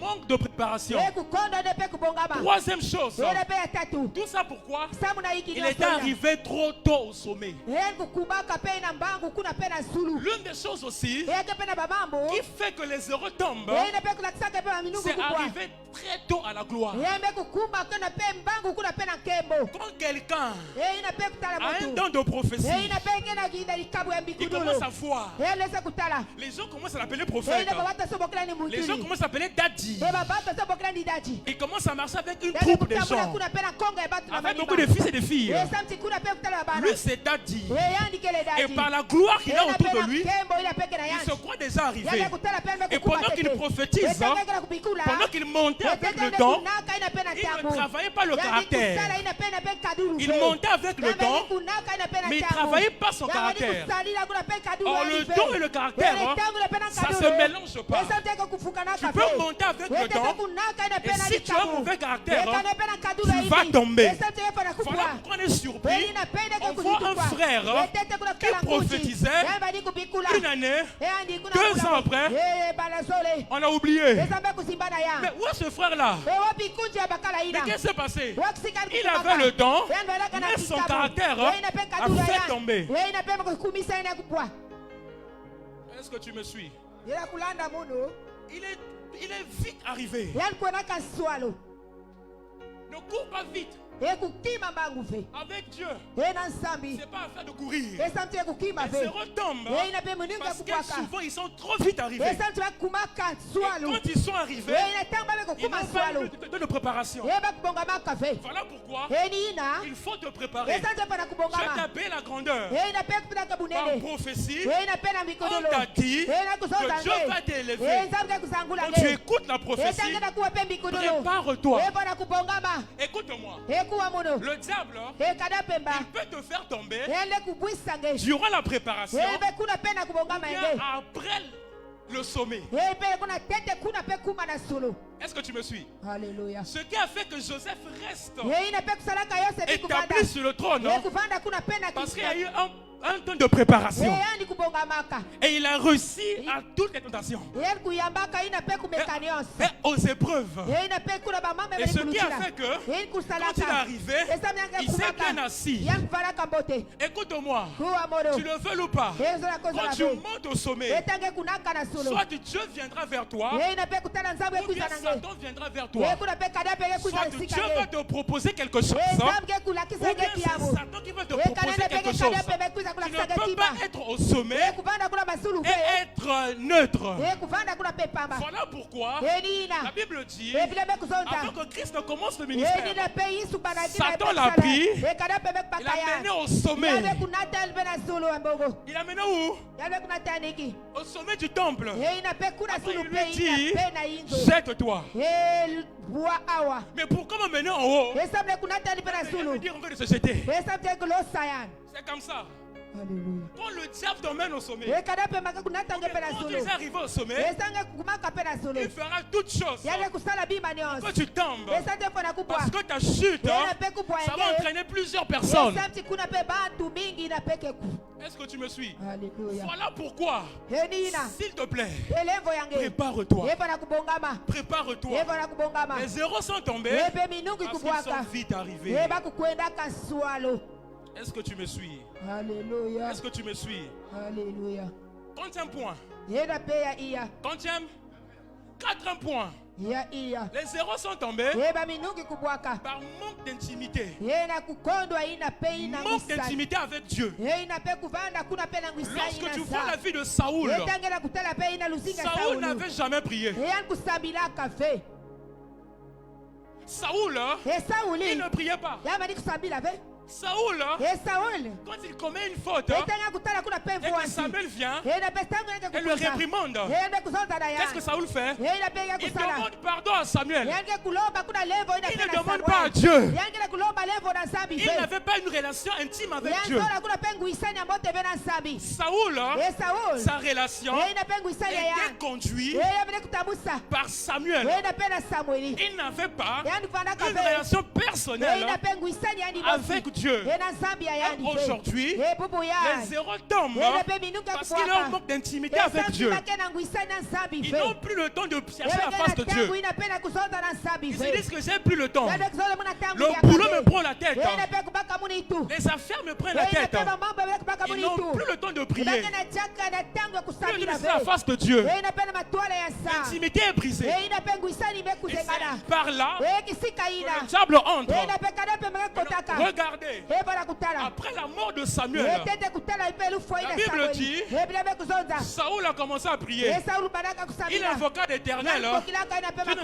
[SPEAKER 3] Manque de préparation. Troisième chose, tout ça pourquoi? Il était arrivé trop tôt au sommet. L'une des choses aussi qui fait que les heureux tombent, c'est arriver très tôt à la gloire. Quand quelqu'un a un don de prophétie, il commence à voir. Les gens commencent à l'appeler prophète. Les gens commencent à l'appeler daddy. Il commence à marcher avec une troupe de gens, avec beaucoup de fils et de filles. Lui c'est daddy. Et par la gloire qu'il a autour de lui, il se croit déjà arrivé. Et pendant qu'il prophétise, pendant qu'il montait montait avec le don, il ne travaillait pas le caractère. Il montait avec le don, mais il ne travaillait pas son caractère. Or, le don et le caractère, ça ne se mélange pas. Tu peux monter avec le don, et si tu as un mauvais caractère, tu vas tomber. Voilà pourquoi on est surpris. On voit un frère qui prophétisait une année, 2 ans après, on a oublié. Mais où est ce frère-là? Mais qu'est-ce qui s'est passé? Il avait le don, mais son caractère a fait tomber. Est-ce que tu me suis? Il est vite arrivé. Ne cours pas vite. Avec Dieu, c'est pas affaire de courir. Les zéros tombent parce que souvent ils sont trop vite arrivés. Et quand ils sont arrivés, ils n'ont pas eu de préparation. Voilà pourquoi il faut te préparer. J'ai tapé la grandeur. Par prophétie, on t'a dit que Dieu va t'élever. Quand tu écoutes la prophétie, prépare-toi. Écoute-moi. Le diable, il peut te faire tomber durant la préparation ou bien après le sommet. Est-ce que tu me suis? Alléluia. Ce qui a fait que Joseph reste établi sur le trône, parce qu'il y a eu un temps de préparation. Et il a réussi à toutes les tentations et aux épreuves. Et ce qui a fait que quand il est arrivé, il s'est bien assis. Écoute-moi, tu le veux ou pas, quand tu montes au sommet, soit Dieu viendra vers toi, ou bien Satan viendra vers toi. Soit Dieu va te proposer quelque chose, ou bien c'est Satan qui va te proposer quelque chose. Tu ne peux pas être au sommet et être neutre. Voilà pourquoi la Bible dit, avant que Christ ne commence le ministère, Satan l'a pris, il l'a mené au sommet. Il l'a mené où? Au sommet du temple. Après, il lui dit, jette-toi. Mais pourquoi me mener en haut? Il veut dire on veut se jeter. C'est comme ça. Alléluia. Quand le diable t'emmène au sommet, quand tu es arrivé au sommet, il fera toutes choses que tu tombes. Parce que ta chute, ça va entraîner plusieurs personnes. Est-ce que tu me suis? Alléluia. Voilà pourquoi, s'il te plaît, prépare-toi. Prépare-toi. Les zéros sont tombés parce qu'ils sont vite arrivés. Est-ce que tu me suis? Alléluia. Est-ce que tu me suis? Alléluia. Quantième point? Quantième? 4 points. Les zéros sont tombés par manque d'intimité. Manque d'intimité avec Dieu. Lorsque tu vois la vie de Saoul, Saoul n'avait jamais prié. Saoul, il ne priait pas. Saoul, quand il commet une faute, et que Samuel vient et le réprimande, qu'est-ce que Saoul fait? Il demande pardon à Samuel. Il ne demande pas à Dieu. Il n'avait pas une relation intime avec Dieu. Saoul, sa relation était conduite par Samuel. Il n'avait pas une relation personnelle avec Dieu. Aujourd'hui, les zéros tombent parce qu'ils ont un manque d'intimité avec Dieu. Ils n'ont plus le temps de chercher la face de Dieu. Ils se disent que j'ai plus le temps. Le boulot me prend la tête. Les affaires me prennent la tête. Ils n'ont plus le temps de prier. Plus de chercher la face de Dieu. L'intimité est brisée. Et c'est par là que le diable entre. Regardez, après la mort de Samuel, la Bible dit, Saoul a commencé à prier. Il invoqua l'Éternel. Tu ne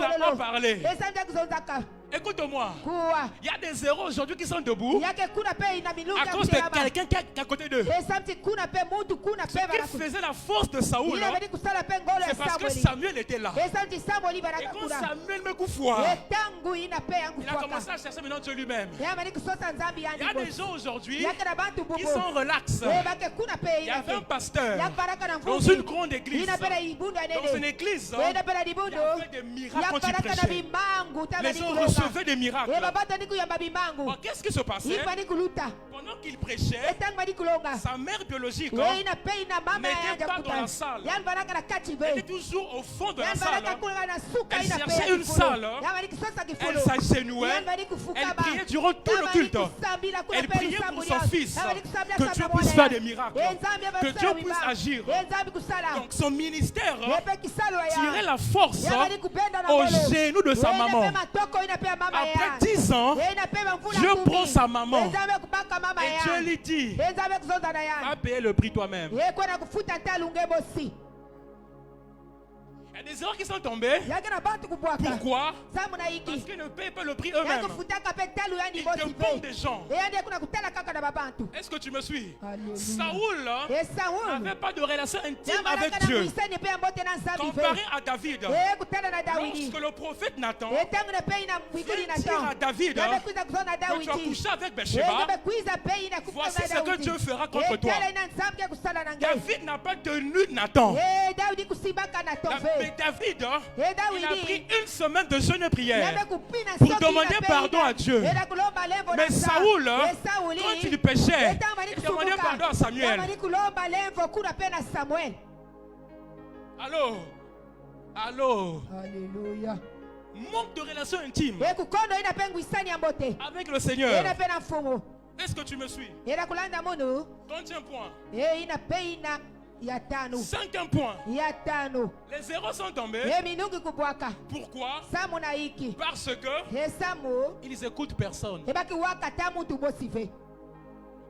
[SPEAKER 3] l'as pas parlé. Écoute-moi. Il y a des héros aujourd'hui qui sont debout à cause de quelqu'un qui est à côté d'eux. Ce qui faisait la force de Saoul, c'est parce que Samuel était là. Et quand Samuel me couffoua, il a commencé à chercher maintenant Dieu lui-même. Il y a des gens aujourd'hui qui sont relax. Il y avait un pasteur dans une grande église. Dans une église, il y avait des miracles quand il prêchait. Les gens recevaient des miracles. Qu'est-ce qui se passait? Pendant qu'il prêchait, sa mère biologique n'était pas dans la salle. Elle était toujours au fond de la salle. Elle cherchait une salle. Elle s'agenouillait. Elle priait durant tout le culte. Elle priait pour son fils. Que Dieu puisse faire des miracles. Que Dieu puisse agir. Donc son ministère tirait la force au genou de sa maman. Après 10 ans, Dieu prend sa maman et Dieu lui dit, va payer le prix toi-même. Il y a des erreurs qui sont tombées. Pourquoi? Parce qu'ils ne payent pas le prix eux-mêmes. Ils dépendent des gens. Est-ce que tu me suis? Saoul n'avait pas de relation intime avec Dieu. Comparé à David, lorsque le prophète Nathan vient dire à David que tu as couché avec Bathsheba, voici ce que Dieu fera contre toi. David n'a pas tenu Nathan. Mais David, il a pris une semaine de jeûne et prière pour demander pardon à Dieu. Mais Saoul, quand il péchait, il demandait pardon à Samuel. Allô? Allô?
[SPEAKER 2] Alléluia.
[SPEAKER 3] Manque de relation intime avec le Seigneur. Est-ce que tu me suis? Quantième point? Cinquième point. Les héros sont tombés. Pourquoi? Parce que ils écoutent personne.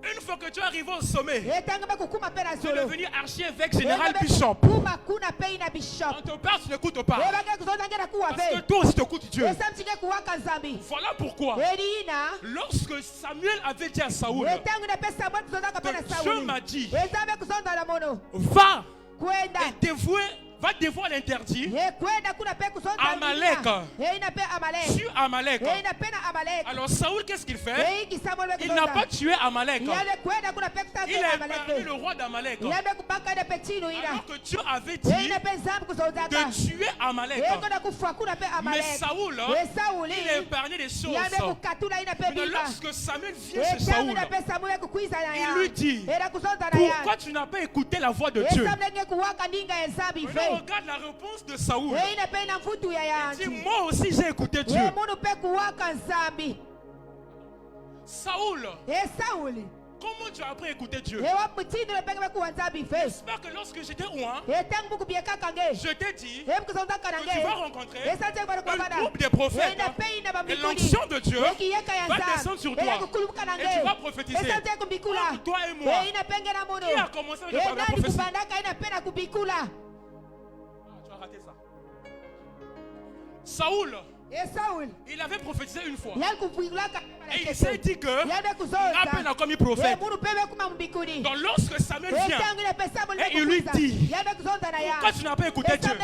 [SPEAKER 3] Une fois que tu es arrivé au sommet, tu es devenu archiévêque général bishop. On te parle, tu n'écoutes pas. Parce que toi aussi tu écoutes Dieu. Voilà pourquoi, lorsque Samuel avait dit à Saoul, Dieu m'a dit, va et va dévouer l'interdit Amalek. Tue Amalek. Alors Saoul, qu'est-ce qu'il fait? Il n'a pas tué Amalek. Il a épargné le roi d'Amalek. Alors que Dieu avait dit de tuer Amalek. Mais Saoul, il a épargné les choses. Mais lorsque Samuel vient chez Saoul, il lui dit, pourquoi tu n'as pas écouté la voix de Dieu? Regarde la réponse de Saoul. Il dit, moi aussi j'ai écouté Dieu. Saoul, comment tu as appris à écouter Dieu? J'espère que lorsque j'étais loin, je t'ai dit que tu vas rencontrer un groupe de prophètes et l'onction de Dieu va descendre sur toi et tu vas prophétiser. Comme toi et moi, qui a commencé avec la prophétie? Raté ça. Saoul, il avait prophétisé une fois. Et il s'est dit que Rabben a commis prophète. Donc lorsque Samuel vient et il lui dit, pourquoi tu n'as pas écouté Dieu?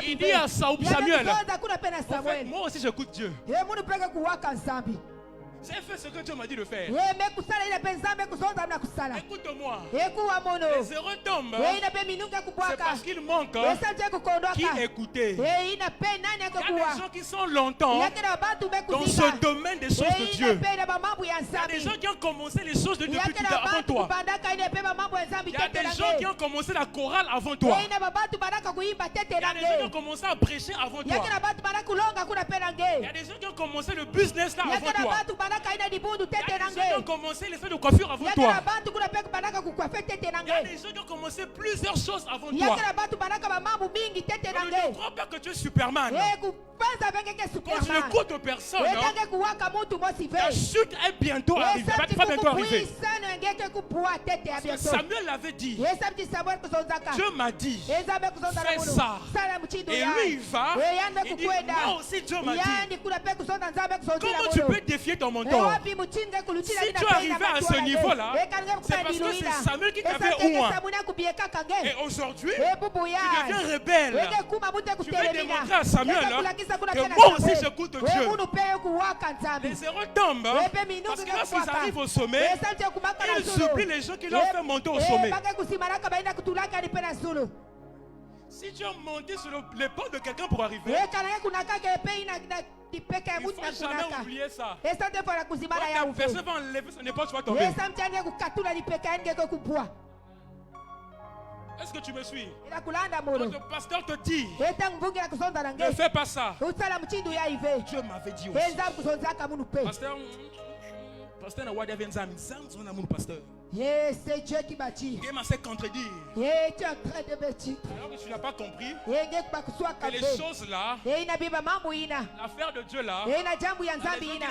[SPEAKER 3] Il dit à Samuel, en fait, moi aussi j'écoute Dieu. J'ai fait ce que Dieu m'a dit de faire. Écoute-moi. Les heureux tombent. C'est parce qu'il manque qui écouter. Il y a des gens qui sont longtemps dans ce domaine des choses de Dieu. Il y a des gens qui ont commencé les choses de Dieu avant toi. Il y a des gens qui ont commencé la chorale avant toi. Il y a des gens qui ont commencé à prêcher avant toi. Il y a des gens qui ont commencé le business là avant toi. Il y a des gens qui ont commencé les soins de coiffure avant toi. Il y a des gens qui ont commencé plusieurs choses avant toi. Ne crois pas que tu es Superman. Quand tu n'écoutes personne, la chute est bientôt arrivée. Pas bientôt arrivée. Parce que Samuel l'avait dit. Dieu m'a dit, fais ça. Et lui il va. Il dit, moi aussi Dieu m'a dit. Comment tu peux défier ton mentor? Si tu es arrivé à ce niveau-là, c'est parce que c'est Samuel qui t'avait au moins. Et aujourd'hui, tu deviens rebelle. Tu veux démontrer à Samuel que moi aussi j'écoute Dieu. Les héros tombent parce que lorsqu'ils arrivent au sommet, ils oublient les gens qui l'ont fait monter au sommet. Si tu as monté sur les pas de quelqu'un pour arriver, il ne faut jamais oublier ça. Quand la personne va enlever son épaule, tu vas tomber. Est-ce que tu me suis? Quand le pasteur te dit, ne fais pas ça. Dieu m'avait dit aussi. Pasteur n'a pas dit pasteur.
[SPEAKER 2] C'est Dieu qui m'a dit.
[SPEAKER 3] Il m'a fait contredire.
[SPEAKER 2] Tu es en train de me dire.
[SPEAKER 3] Alors que tu n'as pas compris que les choses là, l'affaire de Dieu là, ils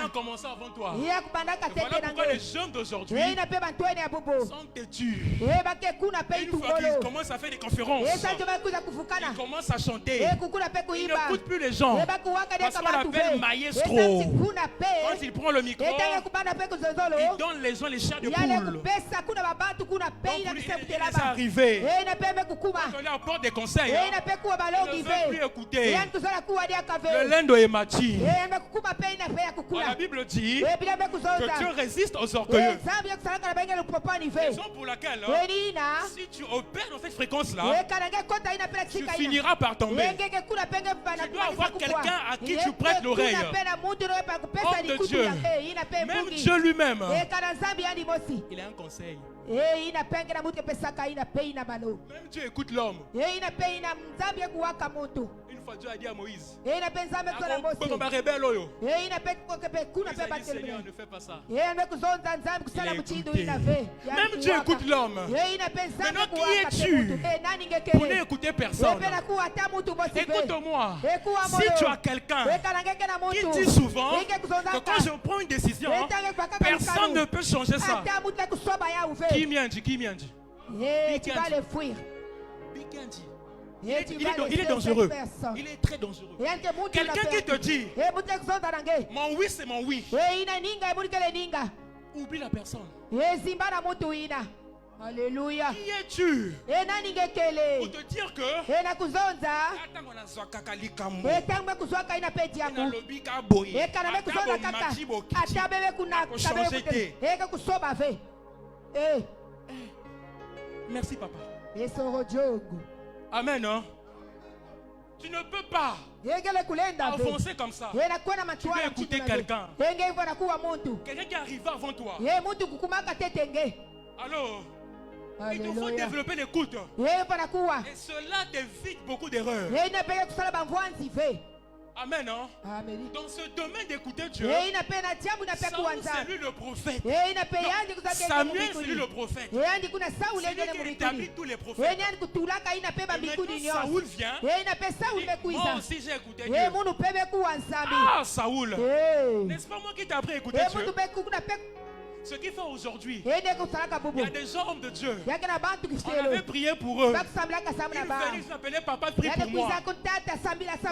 [SPEAKER 3] ont commencé avant toi. Et voilà pourquoi les jeunes d'aujourd'hui sont têtus. Une fois qu'ils commencent à faire des conférences, ils commencent à chanter. Ils n'écoutent plus les gens. Parce qu'on appelle maestro. Quand il prend le micro, il donne les gens les chairs de poule. Il est arrivé. Quand on lui apporte des conseils, il ne veut plus écouter. Le lendo est mati. La Bible dit que Dieu résiste aux orgueilleux. Raison pour laquelle, si tu opères dans cette fréquence-là, tu finiras par tomber. Tu dois avoir quelqu'un à qui tu prêtes l'oreille. Homme de Dieu, même Dieu lui-même, il a un conseil. Même Dieu écoute l'homme. Une fois Dieu a dit à Moïse, Seigneur, ne fais pas ça. Même Dieu écoute l'homme. Maintenant, qui es-tu pour n'écouter personne? Écoute-moi. Si tu as quelqu'un qui dit souvent que quand je prends une décision, personne ne peut changer ça. Qui m'y a dit?
[SPEAKER 2] Tu vas le fuir.
[SPEAKER 3] Il est dangereux. Il est très dangereux. Quelqu'un qui te dit mon oui c'est mon oui, oublie la personne.
[SPEAKER 2] Alléluia.
[SPEAKER 3] Qui es-tu pour te dire que merci papa. Amen. Hein? Tu ne peux pas avancer comme ça. Tu dois écouter quelqu'un. Quelqu'un qui arrive avant toi. Alors, il te faut développer l'écoute. Et cela t'évite beaucoup d'erreurs. Amen. Hein? Dans ce domaine d'écouter Dieu, Samuel c'est lui le prophète. Samuel c'est lui le prophète. C'est lui qui établit tous les prophètes. Et maintenant Saoul vient. Moi aussi j'ai écouté Dieu. Ah Saoul, n'est-ce pas moi qui t'ai appris à écouter Dieu? Ce qu'il fait aujourd'hui, il y a des gens hommes de Dieu. On avait prié pour eux. Ils venaient, ils m'appelaient papa, prie pour moi.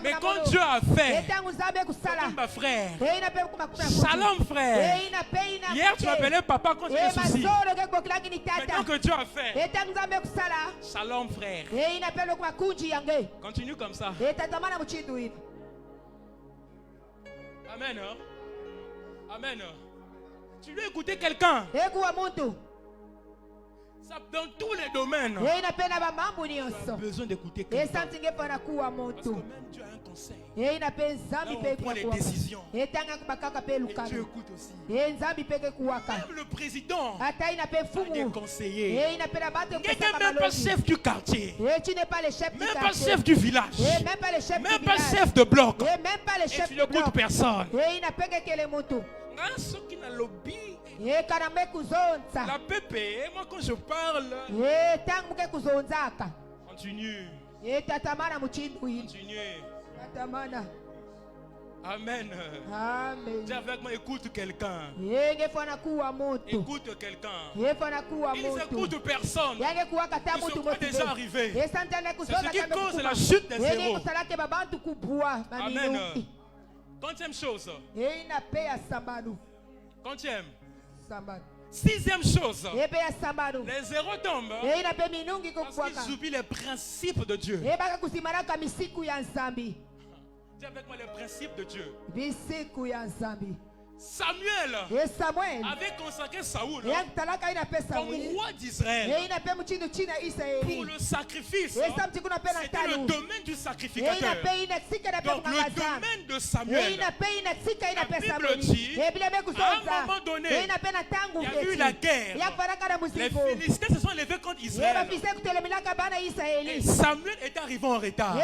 [SPEAKER 3] Mais quand Dieu a fait, comme ma frère, shalom frère. Hier tu m'appelais papa quand tu as des soucis. Maintenant que Dieu a fait, shalom frère. Continue comme ça. Amen. Amen. Tu dois écouter quelqu'un. Dans tous les domaines. Tu as besoin d'écouter quelqu'un. Parce que même Dieu a un conseil. Là on prend les décisions. Et Dieu écoute aussi. Même le président a des conseillers. Tu n'es même pas chef du quartier. Même pas chef du village. Même pas chef de bloc. Et tu n'écoutes personne. Ce qui n'a lobby. La pépé, moi quand je parle, continue. Continue. Amen.
[SPEAKER 2] Amen.
[SPEAKER 3] Dis avec moi, écoute quelqu'un. Écoute quelqu'un. Ils n'écoutent personne. Ils sont pas déjà arrivés. C'est ce qui cause la chute des héros. Amen. Quantième chose. Quantième. Sixième chose. Les héros tombent parce qu'ils oublient les principes de Dieu. Dis avec moi les principes de Dieu. Samuel avait consacré Saoul comme roi d'Israël pour le sacrifice. C'était le domaine du sacrificateur. Donc le domaine de Samuel, la Bible dit, à un moment donné, il y a eu la guerre. Les Philistins se sont levés contre Israël. Et Samuel est arrivé en retard.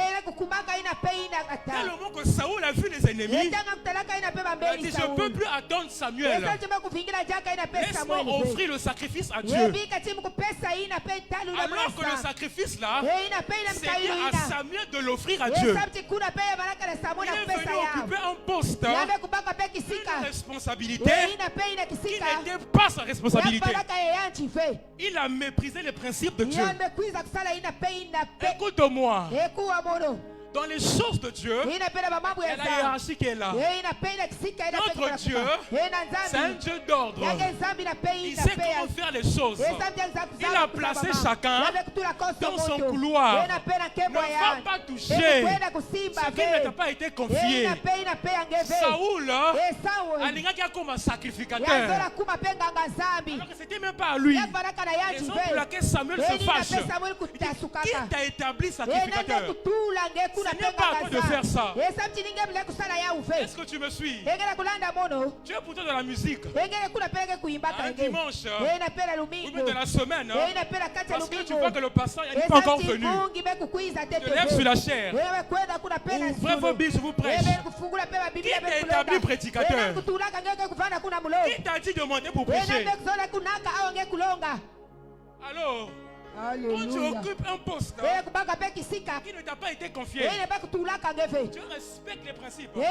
[SPEAKER 3] Tellement que Saoul a vu les ennemis, il a dit, je ne peux plus attendre Samuel. Laisse-moi offrir le sacrifice à Dieu. Alors que le sacrifice là, c'est à Samuel de l'offrir à Dieu. Il est venu occuper un poste, une responsabilité qui n'était pas sa responsabilité. Il a méprisé les principes de Dieu. Écoute-moi. Dans les choses de Dieu, il y a la hiérarchie qui est là. Notre Dieu, c'est un Dieu d'ordre. Il sait comment faire les choses. Il a placé chacun dans son couloir. Ne va pas toucher ce qui ne t'a pas été confié. Saoul a comme un sacrificateur. Alors que ce n'était même pas à lui. Raison pour laquelle Samuel se fâche. Qui t'a établi sacrificateur? Ce n'est pas à toi de faire ça. Est-ce que tu me suis? Tu es pourtant dans la musique. Un dimanche, ou bien dans la semaine, parce que tu vois que le pasteur n'est pas encore venu. Tu te lèves sur la chair. Ouvrez vos billes, je vous prêche. Qui t'a établi prédicateur? Qui t'a dit de monter pour prêcher? Alors, quand tu occupes un poste qui ne t'a pas été confié, tu respectes les principes. Ne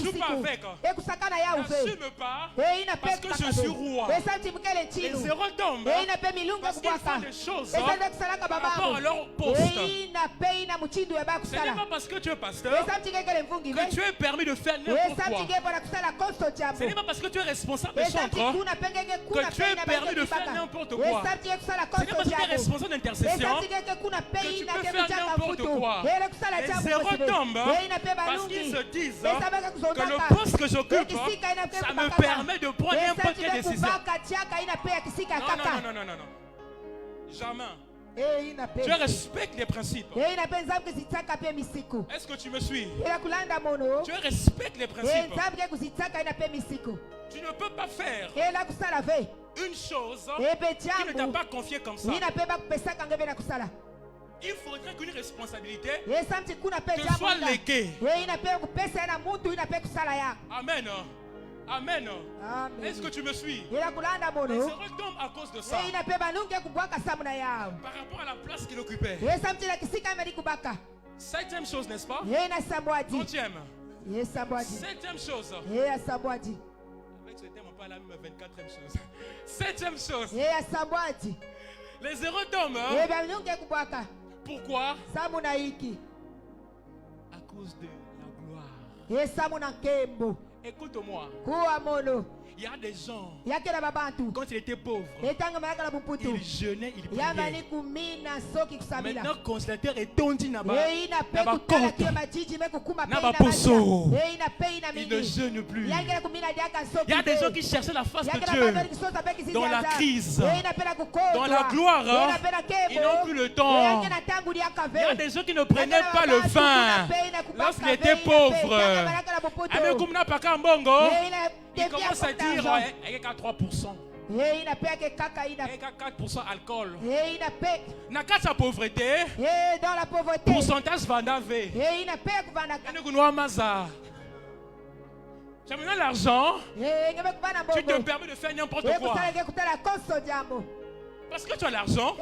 [SPEAKER 3] joue pas avec. N'assume pas parce que je suis roi. Les héros tombent parce qu'ils font des choses par rapport à leur poste. Ce n'est pas parce que tu es pasteur que tu es permis de faire n'importe quoi. Ce n'est pas parce que tu es responsable des chantres que tu es permis de faire n'importe quoi. Parce que tu es responsable d'intercession, que tu peux faire n'importe quoi. Les héros tombent parce qu'ils se disent que le poste que j'occupe, ça me permet de prendre n'importe quelle décision. Non. Jamais. Tu respectes les principes. Est-ce que tu me suis? Tu respectes les principes. Tu ne peux pas faire une chose qui ne t'a pas confié comme ça. Il faudrait qu'une responsabilité te soit léguée. Amen. Amen. Est-ce que tu me suis? Les héros tombent à cause de ça. Par rapport à la place qu'il occupait. Septième chose, n'est-ce pas? Onzième. Septième chose. Avec ce thème, on parle à la 24e chose. Septième chose. Les héros tombent. Pourquoi? À cause de la gloire. Écoute-moi. Il y a des gens, quand ils étaient pauvres, ils jeûnaient, ils priaient. Maintenant, consulateur est tondi là-bas. Ils ne jeûnent plus. Il y a des gens qui cherchaient la face de Dieu dans la crise, dans la gloire. Ils n'ont plus le temps. Il y a des gens qui ne prenaient pas le vin lorsqu'ils étaient pauvres. Il commence à dire il n'y a qu'à 3%. Il n'y a qu'à 4% alcool. Dans la pauvreté, pourcentage va naver. Tu as maintenant l'argent, tu te permets de faire n'importe quoi. Parce que tu as l'argent,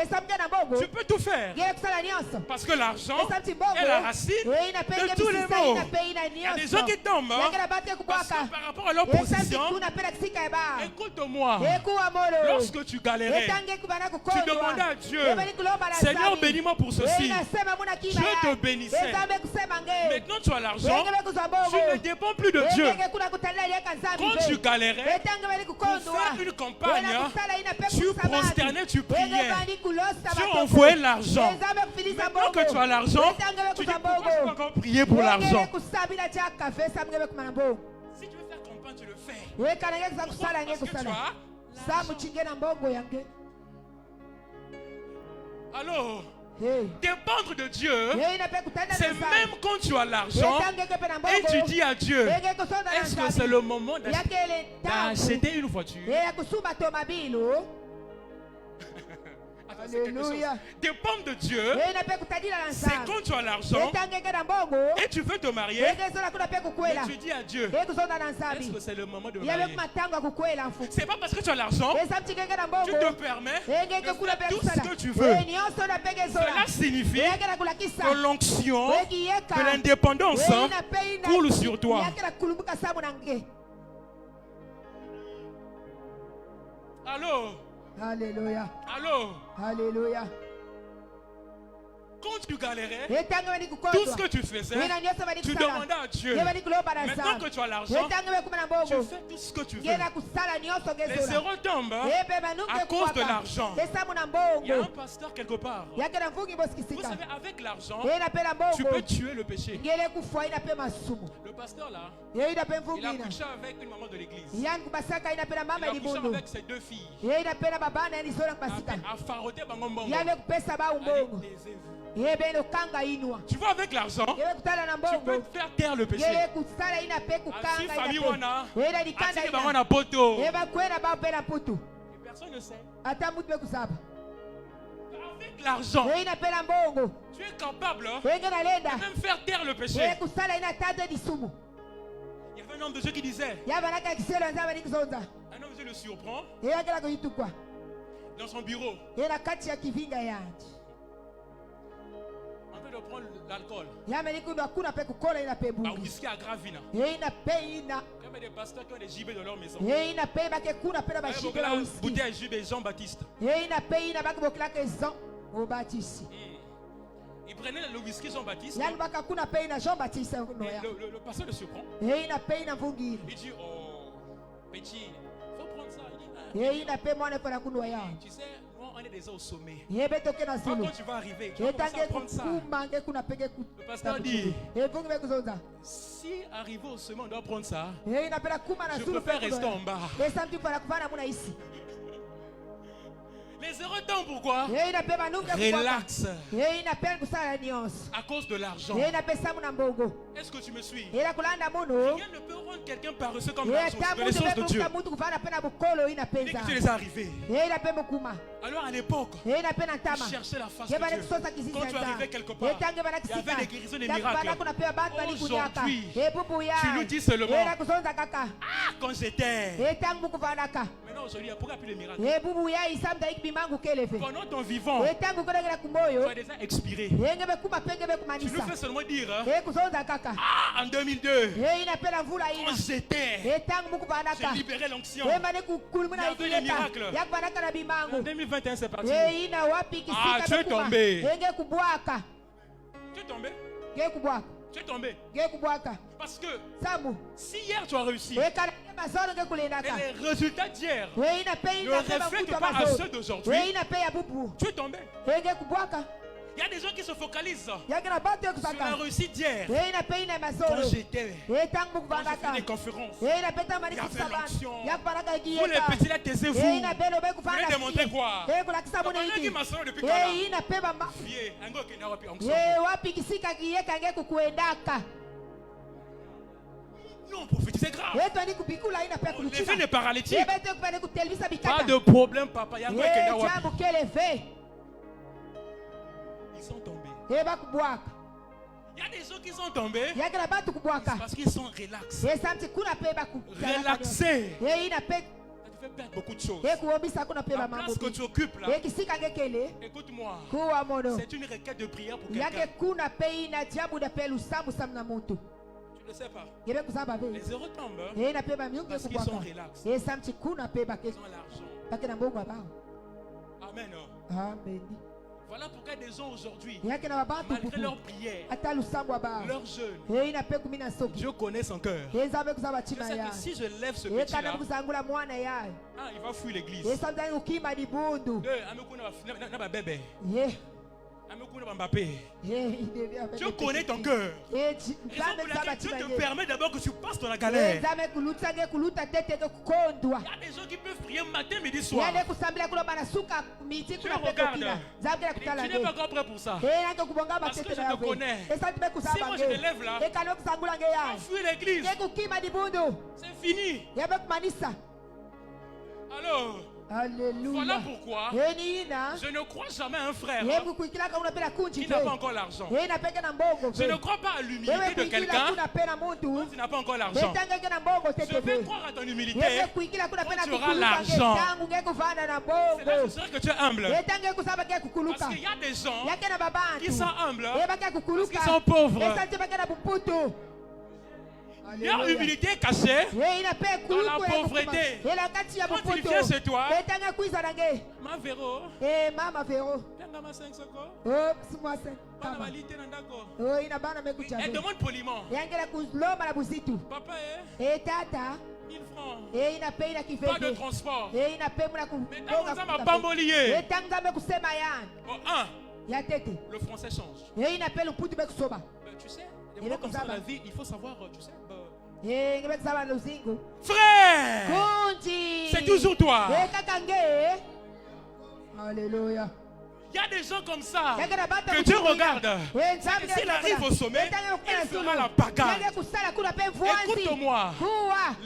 [SPEAKER 3] tu peux tout faire. Parce que l'argent est la racine de tous les maux. Il y a des gens qui tombent parce que par rapport à leur position. Écoute-moi, lorsque tu galérais, tu demandais à Dieu, Seigneur, bénis-moi pour ceci. Dieu te bénissait. Maintenant tu as l'argent, tu ne dépends plus de Dieu. Quand tu galérais, pour faire une campagne, tu prosternais, tu priais. Tu envoyais l'argent. Maintenant que tu as l'argent, tu dis pourquoi je peux encore prier pour l'argent. Si tu veux faire campagne, tu le fais. Pourquoi? Parce que tu as l'argent. Alors, dépendre de Dieu, c'est même quand tu as l'argent et tu dis à Dieu, est-ce que c'est le moment d'acheter une voiture?
[SPEAKER 2] Alléluia.
[SPEAKER 3] Dépendre de Dieu, c'est quand tu as l'argent et tu veux te marier, et tu dis à Dieu, est-ce que c'est le moment de marier? C'est pas parce que tu as l'argent, tu te permets de faire tout ce que tu veux. Cela signifie que l'onction de l'indépendance coule sur toi. Allô?
[SPEAKER 2] Alléluia.
[SPEAKER 3] Allô?
[SPEAKER 2] Alléluia.
[SPEAKER 3] Quand tu galérais, tout ce que tu faisais, tu demandais à Dieu. Maintenant que tu as l'argent, tu fais tout ce que tu veux. Les héros tombent à cause de l'argent. Il y a un pasteur quelque part. Vous savez, avec l'argent, tu peux tuer le péché. Le pasteur là, il a couché avec une maman de l'église. Il a couché avec ses deux filles. A faroté Bangombongo. Tu vois, avec l'argent, tu peux faire taire le péché. Si famille wana, attirer bangwana poto. Et personne ne sait. Avec l'argent, tu es capable de même faire taire le péché. Il y avait un homme de Dieu qui disait, un homme de Dieu le surprend dans son bureau. De prendre l'alcool. Bah, whisky à Gravina. Il y avait des pasteurs qui ont des gibets dans leur maison. Bouteille à gibet Jean-Baptiste. Il prenait le whisky Jean-Baptiste. Le pasteur le surprend. Il dit, oh, petit, faut prendre ça. Il dit, tu sais, on est déjà au sommet. Quand tu vas arriver, tu vas commencer à prendre ça. Le pasteur dit, si arrivé au sommet, on doit prendre ça. Je préfère rester en bas. Les heureux temps, pourquoi? Relax. À cause de l'argent. Est-ce que tu me suis? Rien ne peut rendre quelqu'un paresseux comme l'argent. C'est les choses de Dieu. Dès que tu les as arrivés. Alors à l'époque, tu cherchais la face de Dieu. Quand tu arrivais quelque part, il y avait des guérisons, des miracles. Aujourd'hui, tu nous dis seulement, ah, quand j'étais. Maintenant aujourd'hui, pourquoi plus les miracles? Pendant ton vivant, tu as déjà expiré. Tu nous fais seulement dire, ah, en 2002, quand j'étais, j'ai libéré l'onction. Il y avait les miracles. En 2021, c'est parti. Ah, tu es tombé. Tu es tombé. Tu es tombé. Parce que si hier tu as réussi, et les résultats d'hier ne reflètent pas à ceux d'aujourd'hui, tu es tombé. Il y a des gens qui se focalisent sur la réussite d'hier. Quand j'étais, quand j'ai fait des conférences, il y avait l'onction. Vous les petits là, taisez-vous. Vous voulez démontrer quoi? Qui m'a sonné depuis quand là? Vieux, un gars qui n'a pas onction. Non, prophétiser grave. Lever les paralytiques. Pas de problème, papa. Il y a un gars qui n'a pas. Ils sont tombés. Il y a des gens qui sont tombés parce qu'ils sont relaxés. Relaxés. fait perdre beaucoup de choses. La place que tu occupes là, écoute-moi, c'est une requête de prière pour quelqu'un. Tu ne sais pas. Les euros tombent parce qu'ils sont relax. Ils ont l'argent. Amen.
[SPEAKER 2] Amen.
[SPEAKER 3] Voilà pourquoi des gens aujourd'hui, malgré leur prière, leur jeûne, Dieu connaît son cœur. Je sais que si je lève ce petit-là, il va fuir l'église. Dieu connaît ton cœur. Dieu te permet d'abord que tu passes dans la galère. Il y a des gens qui peuvent prier matin, midi, soir. Tu regardes. Tu n'es pas encore prêt pour ça. Parce que je te connais. Si moi je te lève là, on fuit l'église. C'est fini. Alors,
[SPEAKER 2] Alléluia.
[SPEAKER 3] Voilà pourquoi je ne crois jamais à un frère qui n'a pas encore l'argent. Je ne crois pas à l'humilité de quelqu'un qui n'a pas encore l'argent. Je vais croire à ton humilité quand tu auras l'argent. C'est là que je serai que tu es humble. Parce qu'il y a des gens qui sont humbles parce qu'ils sont pauvres. Il y a humilité cachée dans la pauvreté. Quand il vient chez toi, ma Véro, elle demande poliment. Papa, 1000 francs. Pas de transport. Mais quand vous avez ma bambolier, le français change. Tu sais, des moments comme ça dans la vie, il faut savoir, tu sais. Frère, c'est toujours toi.
[SPEAKER 2] Alléluia.
[SPEAKER 3] Il y a des gens comme ça que Dieu regarde. S'il arrive au sommet, il fera la pagaille. Écoute-moi.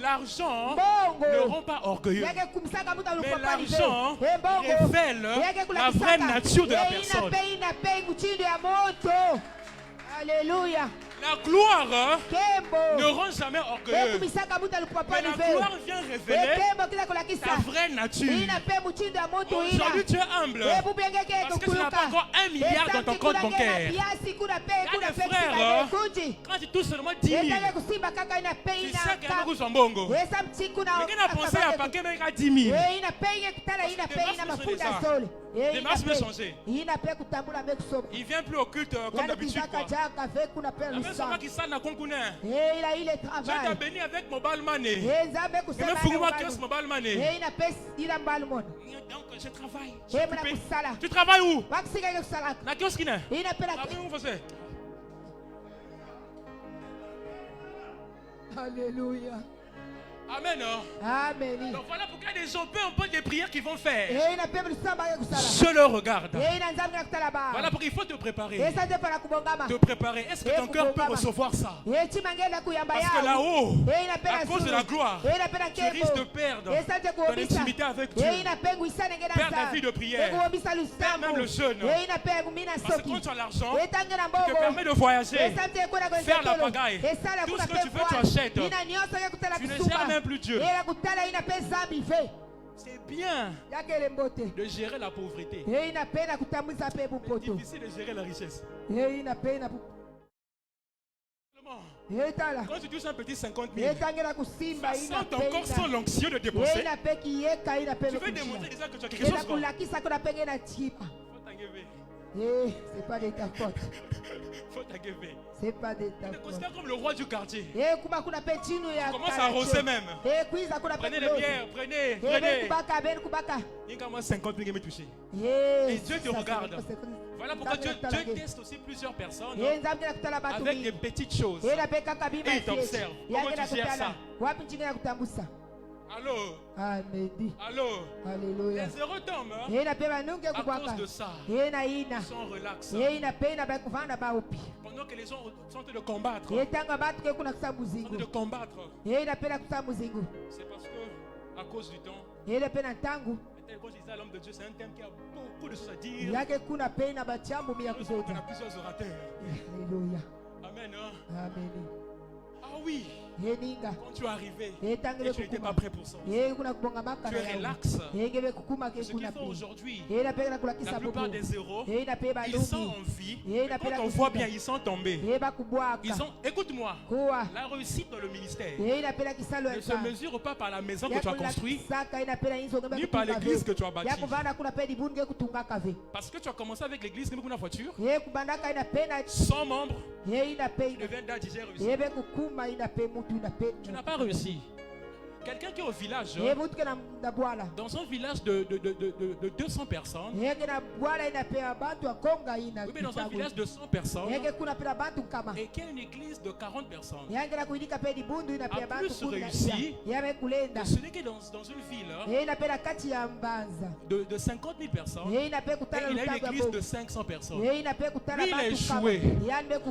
[SPEAKER 3] L'argent ne rend pas orgueilleux. Mais l'argent révèle la vraie nature de la personne.
[SPEAKER 2] Alléluia.
[SPEAKER 3] La gloire ne rend jamais orgueilleux. Mais la gloire vient révéler ta vraie nature. Aujourd'hui, tu es humble parce que tu n'as pas encore 1 milliard dans ton compte bancaire. Il y a des frères, quand tu touches seulement 10 000, tu sais qu'il y a beaucoup de bongo. Mais quand on a pensé à paquet, mais il y a 10 000. Les masses peuvent changer. Il ne vient plus au culte comme d'habitude. Sama qui s'en a concouné. Je t'ai béni avec mobile money. Je me fous moi que mobile money. Donc je travaille. Tu travailles où? Na kiosque qui n'est? Où vous faites?
[SPEAKER 2] Alléluia.
[SPEAKER 3] Amen.
[SPEAKER 2] Amen.
[SPEAKER 3] Donc voilà pourquoi les gens, peu importe les prières qu'ils vont faire, je le regarde. Voilà pourquoi il faut te préparer. Te préparer. Est-ce que ton cœur peut recevoir ça? Parce que là-haut, à cause de la gloire, tu risques de perdre ton intimité avec Dieu. Perdre la vie de prière. Perdre même le jeûne. Parce que quand tu as l'argent, tu te permets de voyager, faire la pagaille. Tout ce que tu veux, tu achètes. Tu ne gères même plus Dieu. C'est bien de gérer la pauvreté. C'est difficile de gérer la richesse. Quand tu touches un petit 50 000, ça sent ton corps sans l'onction de dépenser. Tu veux démontrer déjà que tu as quelque chose.
[SPEAKER 2] C'est pas de ta faute. C'est pas de ta faute.
[SPEAKER 3] Tu te considères comme le roi du quartier. Tu
[SPEAKER 2] commences
[SPEAKER 3] à arroser même. Prenez les bières, prenez. Il y a 50 000 qui me touché. Et Dieu te regarde. Voilà pourquoi Dieu teste aussi plusieurs personnes avec des petites choses. Et il t'observe. Comment tu gères ça? Allô? Allô?
[SPEAKER 2] Alléluia.
[SPEAKER 3] Les heureux tombent à cause de ça. Ils sont relax. Pendant que les gens sont en train de combattre. C'est parce que, à cause du temps, quand je disais à l'homme de Dieu, c'est un thème qui a beaucoup de choses à dire. On a plusieurs orateurs.
[SPEAKER 2] Alléluia.
[SPEAKER 3] Amen.
[SPEAKER 2] Amen.
[SPEAKER 3] Ah oui. Quand tu es arrivé et tu n'étais pas prêt pour ça, tu es relax. Ce qu'ils font aujourd'hui, la plupart des zéros, ils sont en vie. Et quand on voit bien, ils sont tombés. Écoute-moi, la réussite dans le ministère ne se mesure pas par la maison que tu as construite, ni par l'église que tu as bâtie. Parce que tu as commencé avec l'église comme une voiture, 100 membres, tu deviens date, j'ai réussi. Tu n'as pas réussi. Quelqu'un qui est au village, dans un village de 200 personnes, oui, mais dans un village de 100 personnes, et qui a une église de 40 personnes, a plus réussi que celui qui est dans une ville de 50 000 personnes, et il a une église de 500 personnes. Lui, il a échoué.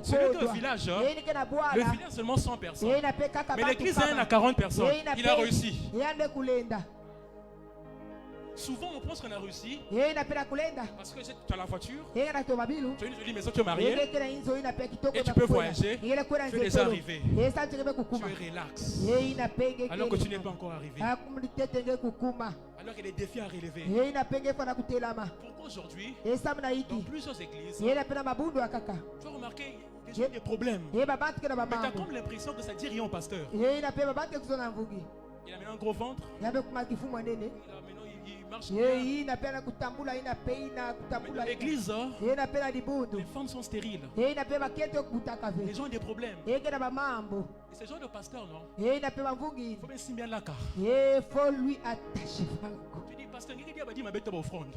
[SPEAKER 3] Celui qui est au village, le village seulement 100 personnes, mais l'église a 40 personnes. Il a réussi. Souvent on pense qu'on a réussi parce que tu as la voiture, tu as une jolie maison, tu es marié et tu peux voyager, tu es déjà arrivé, tu es relax alors que tu n'es pas encore arrivé, alors qu'il y a des défis à relever. Pourquoi aujourd'hui dans plusieurs églises tu as remarqué des gens des problèmes, mais tu as comme l'impression que ça dit rien au pasteur. Il a maintenant un gros ventre, il marche bien. Dans l'église, les femmes sont stériles. Les gens ont des problèmes. Et c'est genre de pasteur, non? Il faut bien s'y mettre là. Il faut lui attacher. Tu dis, pasteur, il dit, ma bête offrande.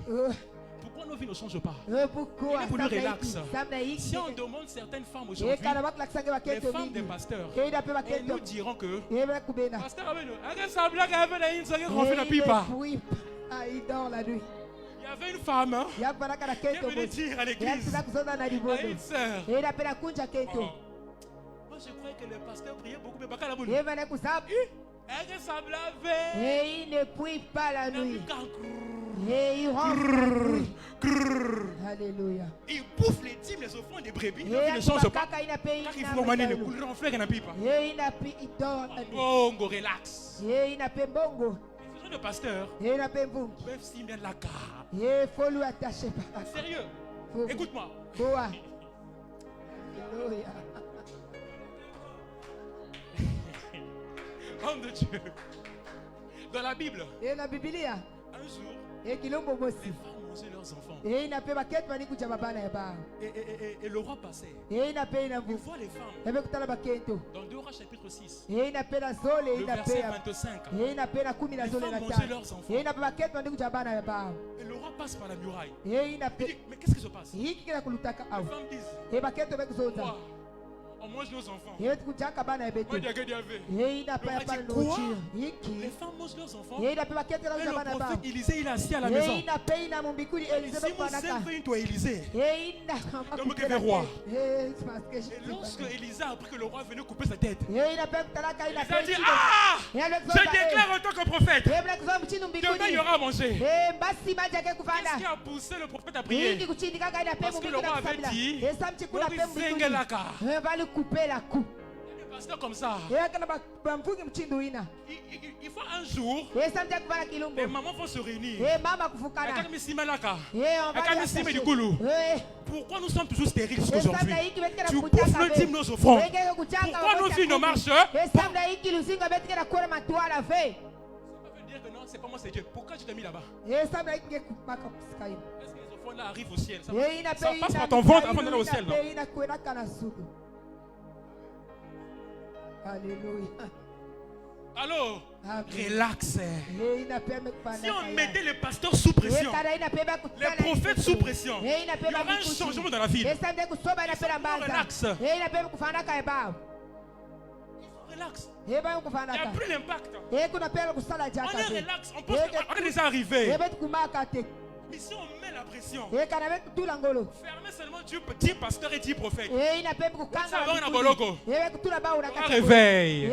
[SPEAKER 3] Pourquoi nos vies ne changent pas? Il est pour le relax. Si on demande certaines femmes aujourd'hui, les femmes des pasteurs, elles nous diront que pasteur, il y avait une femme qui est venue dire à l'église, à une sœur, moi je croyais que le pasteur priait beaucoup, mais pas qu'à la boule.
[SPEAKER 2] Et il ne prie pas la nuit. Et il rentre. Alléluia.
[SPEAKER 3] Il bouffe les dîmes, les offrandes des brebis. Il ne change pas. Car il faut maner le couleur en fleur et n'a pas. Bongo, relax.
[SPEAKER 2] Il n'a pas bongo.
[SPEAKER 3] Le pasteur, même s'il met la carte,
[SPEAKER 2] il faut lui attacher.
[SPEAKER 3] Sérieux, écoute-moi. Homme de Dieu. Dans la Bible, un jour, les femmes mangeaient leurs enfants. Et le roi passait. Il voit les femmes. Dans 2 Rois chapitre 6, le verset 25. Les femmes mangeaient leurs enfants. Et le roi passe par la muraille. Il dit, mais qu'est-ce qui se passe? Les femmes disent, roi, on mange nos enfants. Moi, les femmes mangent leurs enfants. Et le prophète Élisée, il est assis à la maison. Si mon cerveau doit Élisée, comme que le roi. Et lorsque Élisée a appris que le roi venait couper sa tête, il a dit, ah, je déclare en tant que prophète, demain il y aura à manger. Qu'est-ce qui a poussé le prophète à prier? Parce que le roi avait dit,
[SPEAKER 2] couper la coupe.
[SPEAKER 3] Il y a des pasteurs comme ça. Il faut un jour, les mamans vont se réunir. Pourquoi nous sommes toujours stériles jusqu'aujourd'hui? Tu bouffes le dîme nos offrandes. Pourquoi nos vies ne marchent pas? Ça veut dire que non, c'est pas moi, c'est Dieu. Pourquoi tu t'es mis là-bas? Est-ce que les offrandes là arrivent au ciel? Ça passe par ton ventre avant d'aller au ciel, non?
[SPEAKER 2] Alléluia.
[SPEAKER 3] Alors, relax. Si on mettait les pasteurs sous pression, les prophètes sous pression, il y aura un changement dans la ville. Relax. Relax. Il n'y a plus l'impact. On est relax. On pense qu'on est déjà arrivé. Mais si on met la pression, fermez seulement 10 pasteurs et 10 prophètes. Ça va, on a boloko. On réveille.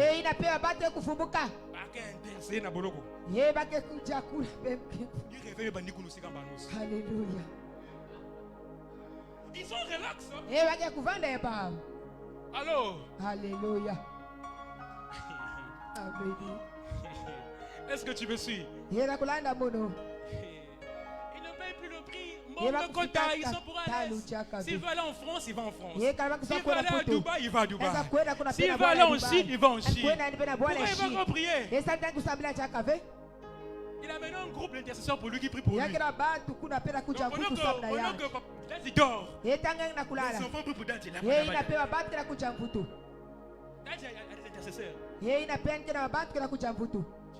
[SPEAKER 2] Alléluia.
[SPEAKER 3] Ils sont relax.
[SPEAKER 2] Allô.
[SPEAKER 3] Alors.
[SPEAKER 2] Alléluia.
[SPEAKER 3] Est-ce que tu me suis?
[SPEAKER 2] Ye na kulanda mono.
[SPEAKER 3] Ils ne payent plus le prix. Ils sont pour aller. S'il veut aller en France, il va en France. S'il veut aller à Dubaï, il va à Dubaï. S'il veut aller en Chine, il va en Chine. Pourquoi il va prier? Il a maintenant un groupe d'intercesseurs pour lui qui prie pour lui. Donc, pendant que Dadi dort, les enfants prient pour Dadi. Dadi a des intercesseurs. Tu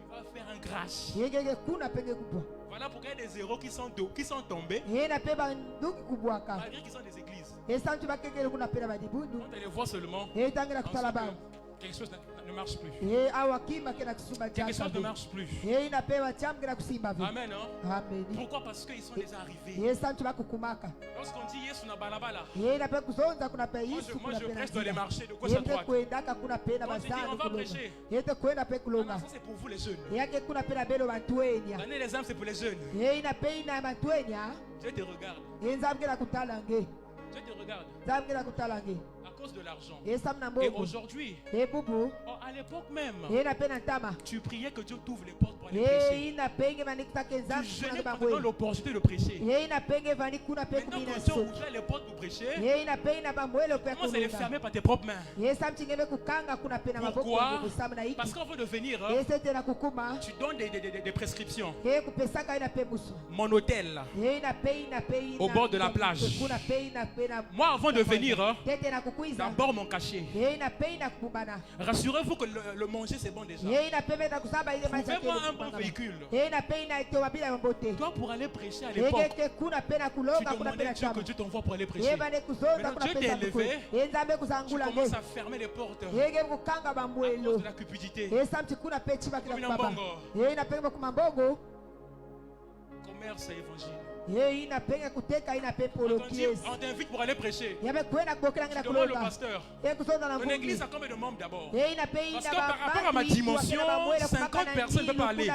[SPEAKER 3] vas faire un crash. Voilà pourquoi il y a des héros qui sont tombés malgré qu'ils sont des églises. Quand elle les voit seulement, quelque chose ne marche plus. Quelque chose ne marche plus. Amen. Hein? Pourquoi? Parce qu'ils sont déjà arrivés. Lorsqu'on dit Yesu na balabala, moi je prêche dans les marchés de gauche à droite. Quand on dit on va prêcher, ça c'est pour vous les jeunes. Donner les âmes c'est pour les jeunes. Dieu te regarde. Dieu te regarde. À cause de l'argent. Et aujourd'hui, à l'époque même, tu priais que Dieu t'ouvre les portes pour aller prêcher. Tu jeûnais pour te donner l'opportunité de prêcher. Maintenant que Dieu ouvre les portes pour prêcher, comment c'est les fermer par tes propres mains? Pourquoi? Parce qu'on veut devenir, tu donnes des prescriptions. Mon hôtel, au bord de la plage. Moi, avant de venir, d'abord mon cachet. Rassurez-vous que le manger c'est bon déjà. Trouvez-moi un bon véhicule. Toi pour aller prêcher à l'époque, tu demandais Dieu que Dieu t'envoie pour aller prêcher. Maintenant Dieu t'est élevé, tu commences à fermer les portes à cause de la cupidité. Commerce et évangile. On t'invite pour aller prêcher. Tu demandes le pasteur. Mon église a combien de membres d'abord? Parce que par rapport à ma dimension, 50 personnes ne peuvent pas aller.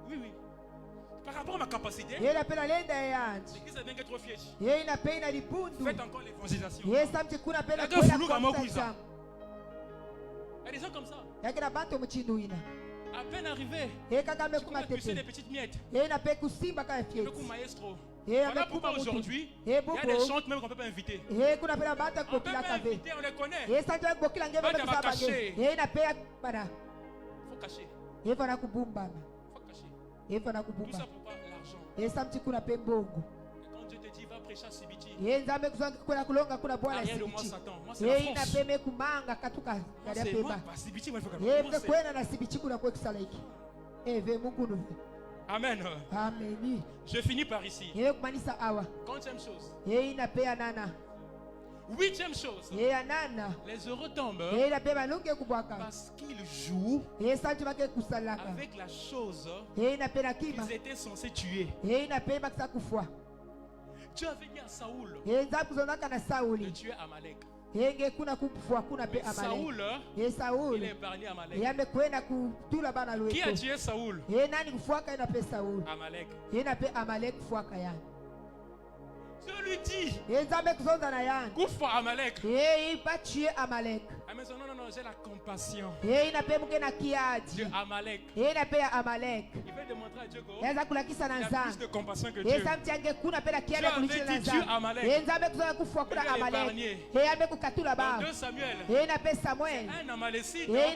[SPEAKER 3] Oui, oui. Par rapport à ma capacité, l'église est bien trop fière. Faites encore l'évangélisation. Il y a des gens comme ça. À peine arrivé, tu peux pousser des petites miettes. Maestro. Voilà pourquoi aujourd'hui, il y a des chants même qu'on ne peut pas inviter. On ne peut pas inviter, on les connaît. Il faut cacher. Il faut cacher. Tout ça pourquoi? L'argent. Quand Dieu te dit va prêcher à Sibiti, arrière de moi Satan. Moi c'est la France. Amen. Amen. Je finis par ici. 40e chose. 8e chose. Les heureux tombent parce qu'ils jouent avec la chose qu'ils étaient censés tuer. Dieu avait dit à Saoul de tuer Amalek. Mais Saoul, il a épargné Amalek. Qui a tué Saoul? Amalek. Dieu lui dit, Koufa Amalek. Non, j'ai la compassion de Amalek. Il veut démontrer à Dieu qu'il a plus de compassion que Dieu. Dieu avait dit tue Amalek. Il a épargné. Dans 2 Samuel, un Amalécite qui vient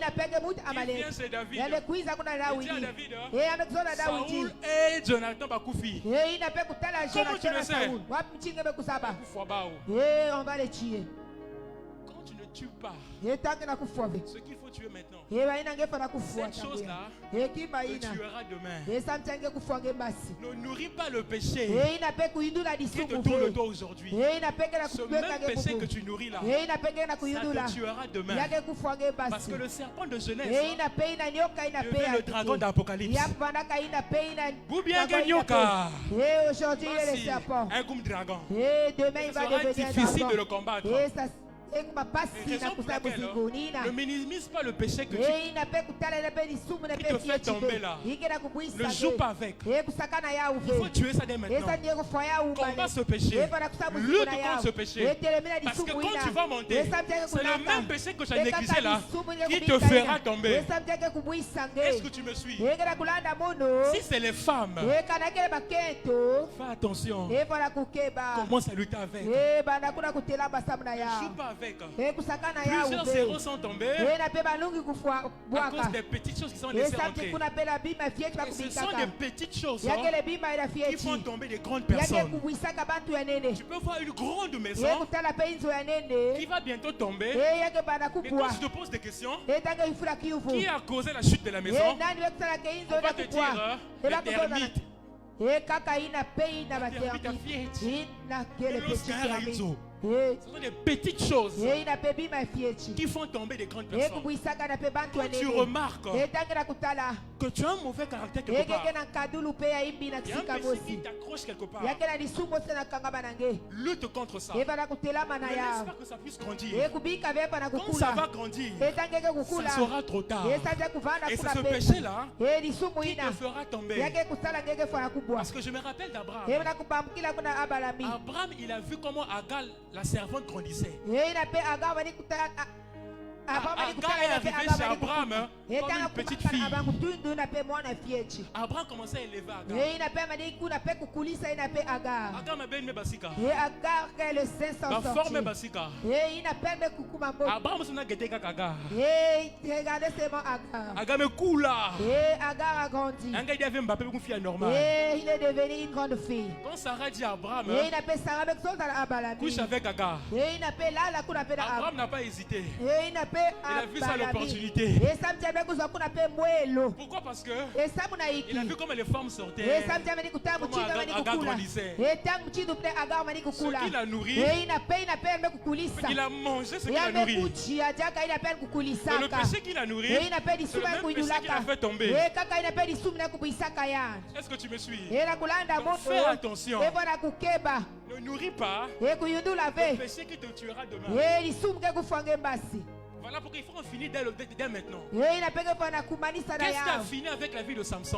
[SPEAKER 3] chez David. Il dit à David, Saoul et Jonathan Bakoufi. Comment tu le sais?
[SPEAKER 2] On va les tuer.
[SPEAKER 3] Quand tu ne tues pas ce qu'il faut tuer maintenant, cette chose-là te tuera demain. Ne nourris pas le péché qui te tourne le dos aujourd'hui. Ce même péché que tu nourris là, ça te tuera demain. Parce que le serpent de Genèse devient le dragon d'Apocalypse. Ou bien Ganyoka.
[SPEAKER 2] Aujourd'hui, il est le serpent.
[SPEAKER 3] Un goum dragon.
[SPEAKER 2] Demain, il va
[SPEAKER 3] devenir difficile de le combattre. Raison pour laquelle ne minimise pas le péché que qui te fait tomber là. Ne joue pas avec. Il faut tuer ça dès maintenant. Combat ce péché. Lutte contre ce péché. Parce que quand tu vas monter, c'est le même péché que tu as négligé là qui te fera tomber. Est-ce que tu me suis? Si c'est les femmes, fais attention. Commence à lutter avec. Ne joue pas avec. Plusieurs zéros sont tombés à cause des petites choses qui sont laissées entrer. Et ce sont des petites choses qui font tomber des grandes personnes. Tu peux voir une grande maison qui va bientôt tomber. Et quand tu te poses des questions, qui a causé la chute de la maison? On va te dire les termites. Ce sont des petites choses qui font tomber des grandes personnes. Quand tu remarques que tu as un mauvais caractère quelque part, il y a un péché qui t'accroche quelque part, lutte contre ça. Ne laisse pas que ça puisse grandir. Quand ça va grandir, ça sera trop tard. Et c'est ce péché-là qui te fera tomber. Parce que je me rappelle d'Abraham. Abraham, il a vu comment Agar, la servante, grandissait. Agar est arrivé chez Abraham comme une petite fille. Abraham commençait à élever Agar. Agar m'a bien aimé Basika. La forme Basika. Abraham s'en a guetté avec Agar. Agar me coule là.
[SPEAKER 2] Agar a grandi.
[SPEAKER 3] Agar il avait Mbappé une fille normale.
[SPEAKER 2] Il est devenu une grande fille.
[SPEAKER 3] Quand Sarah dit à Abraham, couche avec Agar. Abraham n'a pas hésité. Il a vu ça l'opportunité. Pourquoi? Parce que il a vu comment les femmes sortaient, comment Agar grandissait. Ce qu'il a nourri, il a mangé ce qu'il a nourri. Mais le péché qu'il a nourri, c'est le même péché qu'il a fait tomber. Est-ce que tu me suis? Donc fais attention. Ne nourris pas le péché qui te tuera demain. Voilà pourquoi il faut en finir dès maintenant. Qu'est-ce qui a fini avec la vie de Samson?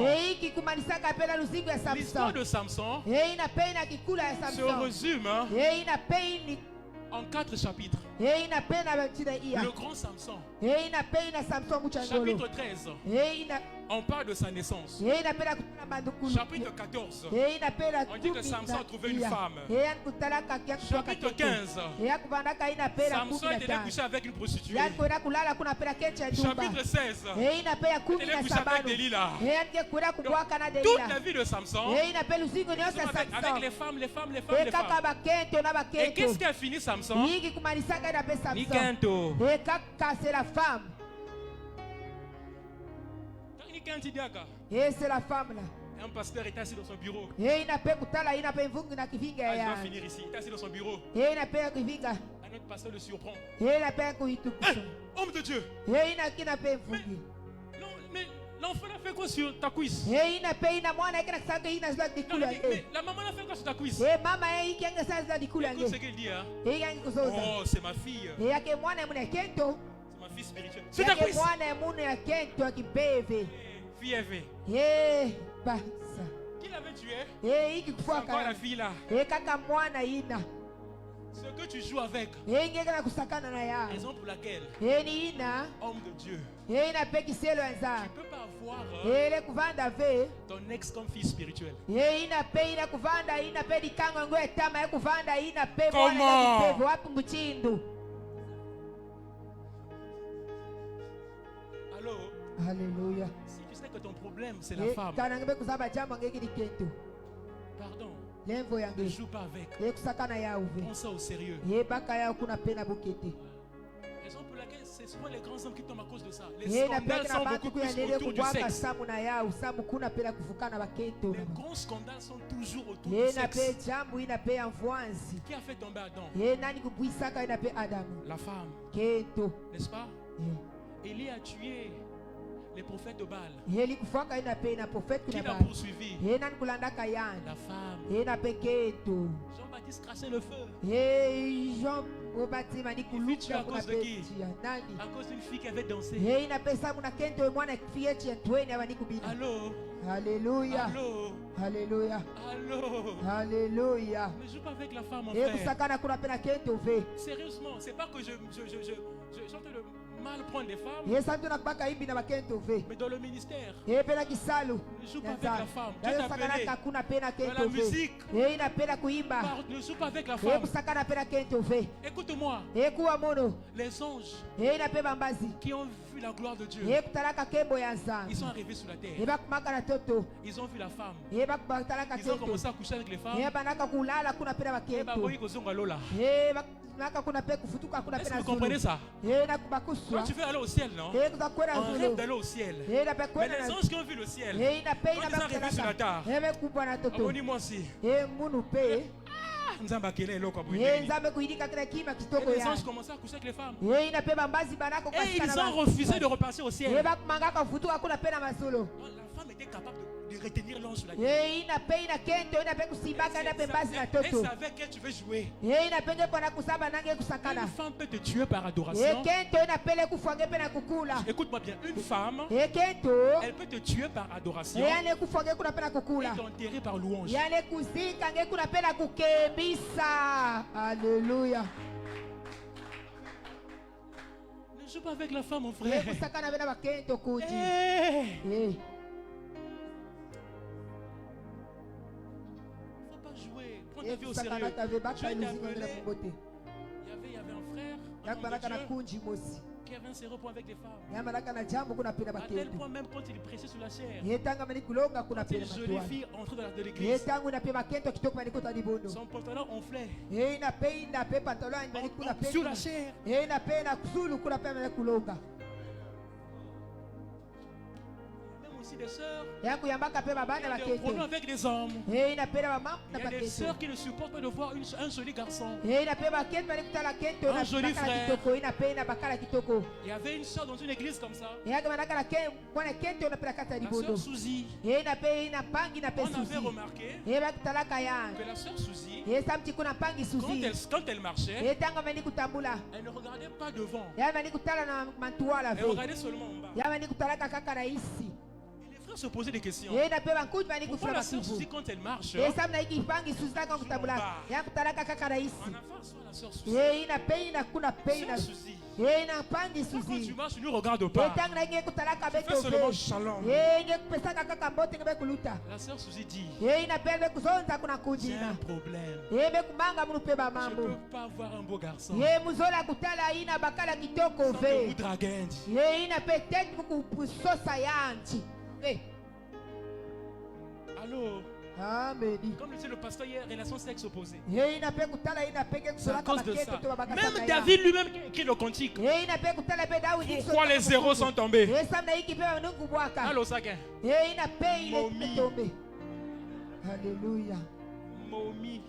[SPEAKER 3] L'histoire de Samson se résume en 4 chapitres. Le grand Samson. Chapitre 13. On parle de sa naissance. Chapitre 14. On dit que Samson a trouvé une femme. Chapitre 15. Samson était couché avec une prostituée. Chapitre 16. Il était couché avec Delilah. Toute la vie de Samson, avec les femmes. Et qu'est-ce qui a fini Samson? Nikento.
[SPEAKER 2] C'est la femme. Et c'est la femme là.
[SPEAKER 3] Un pasteur est assis dans son bureau.
[SPEAKER 2] Il doit
[SPEAKER 3] finir ici. Il est assis dans son bureau. Un autre pasteur le surprend. Homme de Dieu. Mais l'enfant a fait quoi sur ta cuisse? Mais la maman a fait quoi sur ta cuisse? Écoute ce qu'elle dit. Hein? Oh, c'est ma fille. C'est ma fille spirituelle. C'est ta cuisse. Fille Eve. Qui l'avait tué? C'est encore la fille là. Ce que tu joues avec. Raison pour laquelle, homme de Dieu, tu ne peux pas avoir ton ex comme fille spirituelle. Comment? Allô?
[SPEAKER 2] Alléluia.
[SPEAKER 3] Si tu sais que ton problème c'est la femme, pardon, ne joue pas avec. Prends ça au sérieux. Raison pour laquelle c'est souvent les grands hommes qui tombent à cause de ça. Les scandales sont beaucoup plus autour du sexe. Les grands scandales sont toujours autour du sexe. Qui a fait tomber Adam? La femme. N'est-ce pas? Élie a tué les prophètes de Baal.
[SPEAKER 2] Qui
[SPEAKER 3] l'a poursuivi? La femme. Jean-Baptiste crachait le feu. Tu à cause de qui? À cause d'une fille qui avait dansé. Allô?
[SPEAKER 2] Alléluia.
[SPEAKER 3] Allô?
[SPEAKER 2] Alléluia.
[SPEAKER 3] Allô?
[SPEAKER 2] Alléluia.
[SPEAKER 3] Ne joue pas avec la femme, mon frère. Sérieusement, c'est pas que je chante le mal prendre les femmes. Mais dans le ministère, ne joue pas avec la femme. Tu t'es appelé dans la musique. Ne joue pas avec la femme. Écoute-moi. Les anges qui ont vu la gloire de Dieu, ils sont arrivés sur la terre. Ils ont vu la femme. Ils ont commencé à coucher avec les femmes. Est-ce que vous comprenez ça? Quand tu veux aller au ciel, non? On rêve d'aller au ciel. Mais les anges qui ont vu le ciel, quand ils sont arrivés sur la terre, abonnez-moi aussi. Les anges commençaient à coucher avec les femmes. Et ils ont refusé de repartir au ciel. La femme était capable de retenir l'ange sur la terre. Elle savait qu'elle tu veux jouer. Une femme peut te tuer par adoration. Écoute-moi bien, une femme, elle peut te tuer par adoration et t'enterrer par louange.
[SPEAKER 2] Alléluia.
[SPEAKER 3] Ne joue pas avec la femme, mon frère. On a vu au sérieux. Dieu t'a appelé. Il y avait un frère qui avait un sérieux point avec les femmes. À tel point même quand il prêchait sur la chair, quand une jolie fille entrait dans l'église, son pantalon enflait sur la chair. Aussi des sœurs, il y a des problèmes avec les hommes. Il y a des sœurs qui ne supportent pas de voir un joli garçon, un joli frère. Il y avait une sœur dans une église comme ça, la sœur Suzy. On avait remarqué que la sœur Suzy, quand elle marchait, elle ne regardait pas devant, elle regardait seulement en bas. Se poser des questions. Pourquoi la sœur Suzy, quand elle marche, en avant soit la sœur Suzy. Sœur Suzy, quand tu marches, tu ne regardes pas. Tu fais seulement shalom. La sœur Suzy dit, j'ai un problème. Je ne peux pas voir un beau garçon sans que vous draguez. Allô?
[SPEAKER 2] Amen.
[SPEAKER 3] Comme disait le pasteur hier, relation sexe opposée. C'est à cause de ça. Même David lui-même qui écrit le cantique. Pourquoi les zéros sont tombés? Allô, Sakin?
[SPEAKER 2] Alléluia.
[SPEAKER 3] Momie.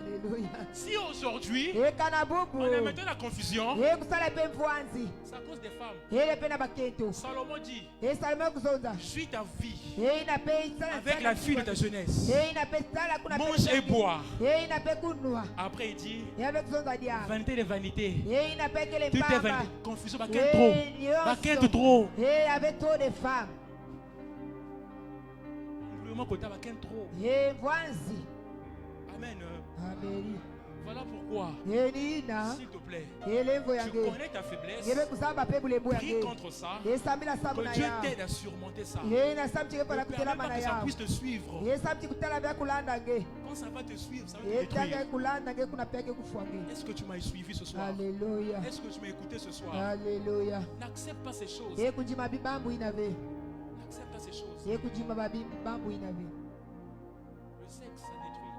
[SPEAKER 2] Alléluia.
[SPEAKER 3] Si aujourd'hui on est maintenant la confusion, c'est à cause des femmes. Salomon dit, suis ta vie avec la fille de ta jeunesse. Mange et bois. Après il dit, vanité de vanité. Tout est vanité. Confusion, baquette trop.
[SPEAKER 2] Il avait trop de femmes.
[SPEAKER 3] Amen.
[SPEAKER 2] Amen.
[SPEAKER 3] Voilà pourquoi, s'il te plaît, tu connais ta faiblesse, prie contre ça, que Dieu t'aide à surmonter ça. Ne permets pas que ça puisse te suivre. Quand ça va te suivre, ça va te détruire. Est-ce que tu m'as suivi ce soir?
[SPEAKER 2] Alléluia.
[SPEAKER 3] Est-ce que tu m'as écouté ce soir?
[SPEAKER 2] Alléluia.
[SPEAKER 3] N'accepte pas ces choses. N'accepte pas ces choses. Le sexe, ça détruit.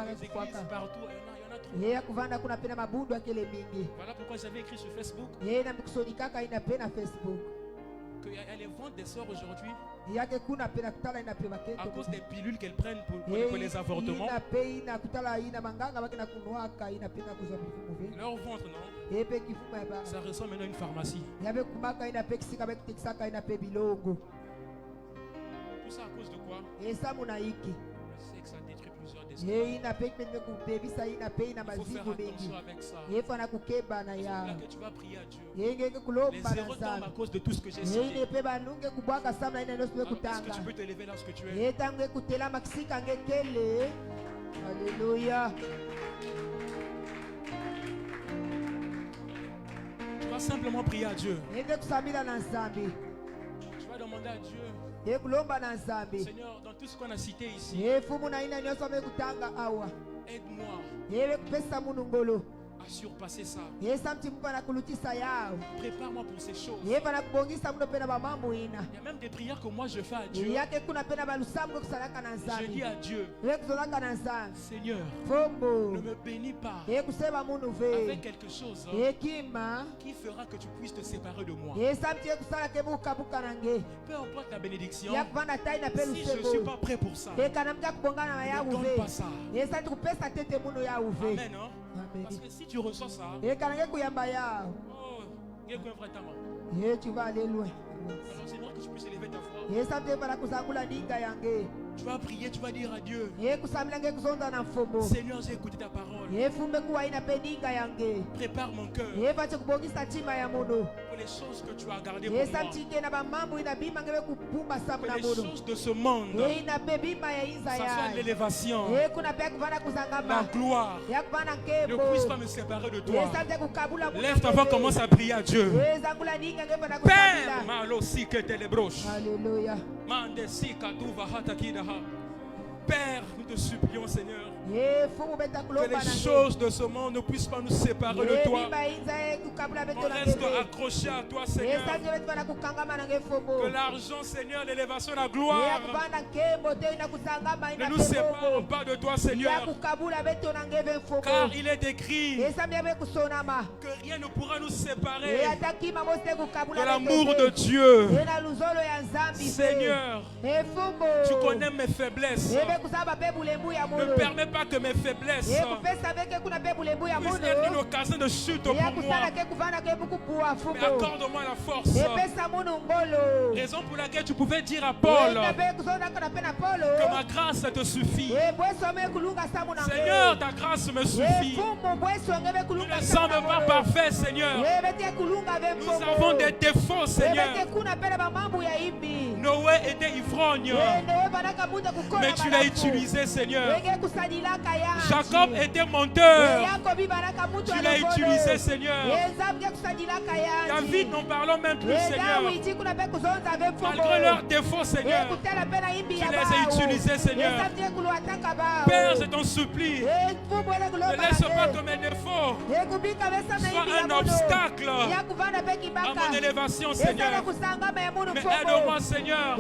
[SPEAKER 3] Les églises partout, il y en a trop. Voilà pourquoi j'avais écrit sur Facebook. qu'elle est vente des sœurs aujourd'hui à cause des pilules qu'elles prennent pour les avortements. Leur ventre, non? Ça ressemble maintenant à une pharmacie. Tout ça à cause de quoi? Je sais que ça détruit plusieurs destin. Il faut faire attention avec ça. C'est pour là que tu vas prier à Dieu. Les erreurs tombent à cause de tout ce que j'ai cité. Est-ce que tu peux te lever lorsque tu es?
[SPEAKER 2] Alléluia.
[SPEAKER 3] Tu vas simplement prier à Dieu. Tu vas demander à Dieu. Seigneur, dans tout ce qu'on a cité ici, aide-moi à surpasser ça. Prépare-moi pour ces choses. Il y a même des prières que moi je fais à Dieu. Je dis à Dieu, Seigneur, ne me bénis pas avec quelque chose qui fera que tu puisses te séparer de moi. Peu importe ta bénédiction, si je ne suis pas prêt pour ça, ne donne pas ça. Amen, non? Parce que si tu reçois ça, oh,
[SPEAKER 2] tu vas aller loin.
[SPEAKER 3] Alors Seigneur, que tu puisses élever ta voix. Tu vas prier, tu vas dire à Dieu, Seigneur, j'ai écouté ta parole. Prépare mon cœur pour les choses que tu as gardées pour moi. Que les choses de ce monde, ça soit l'élévation, la gloire, ne puisse pas me séparer de toi. Lève ta voix, commence à prier à Dieu. Père, malo si que te les broches.
[SPEAKER 2] Alléluia.
[SPEAKER 3] Père, nous te supplions, Seigneur, que les choses de ce monde ne puissent pas nous séparer de toi. On reste accroché à toi, Seigneur. Que l'argent, Seigneur, l'élévation, la gloire ne nous séparent pas de toi, Seigneur. Car il est écrit que rien ne pourra nous séparer de l'amour de Dieu. Seigneur, tu connais mes faiblesses. Ne permets pas que mes faiblesses puissent être une occasion de chute pour moi. Mais accorde-moi la force. Raison pour laquelle tu pouvais dire à Paul que ma grâce te suffit. Seigneur, ta grâce me suffit. Nous ne sommes pas parfaits, Seigneur. Nous avons des défauts, Seigneur. Noé était ivrogne, mais tu l'as utilisé, Seigneur. Jacob était menteur, tu l'as utilisé, Seigneur. David, n'en parlons même plus, Seigneur. Malgré leurs défauts, Seigneur, tu les as utilisés, Seigneur. Père, je t'en supplie, ne laisse pas que mes défauts soient un obstacle à mon élévation, Seigneur. Mais aide-moi, Seigneur, à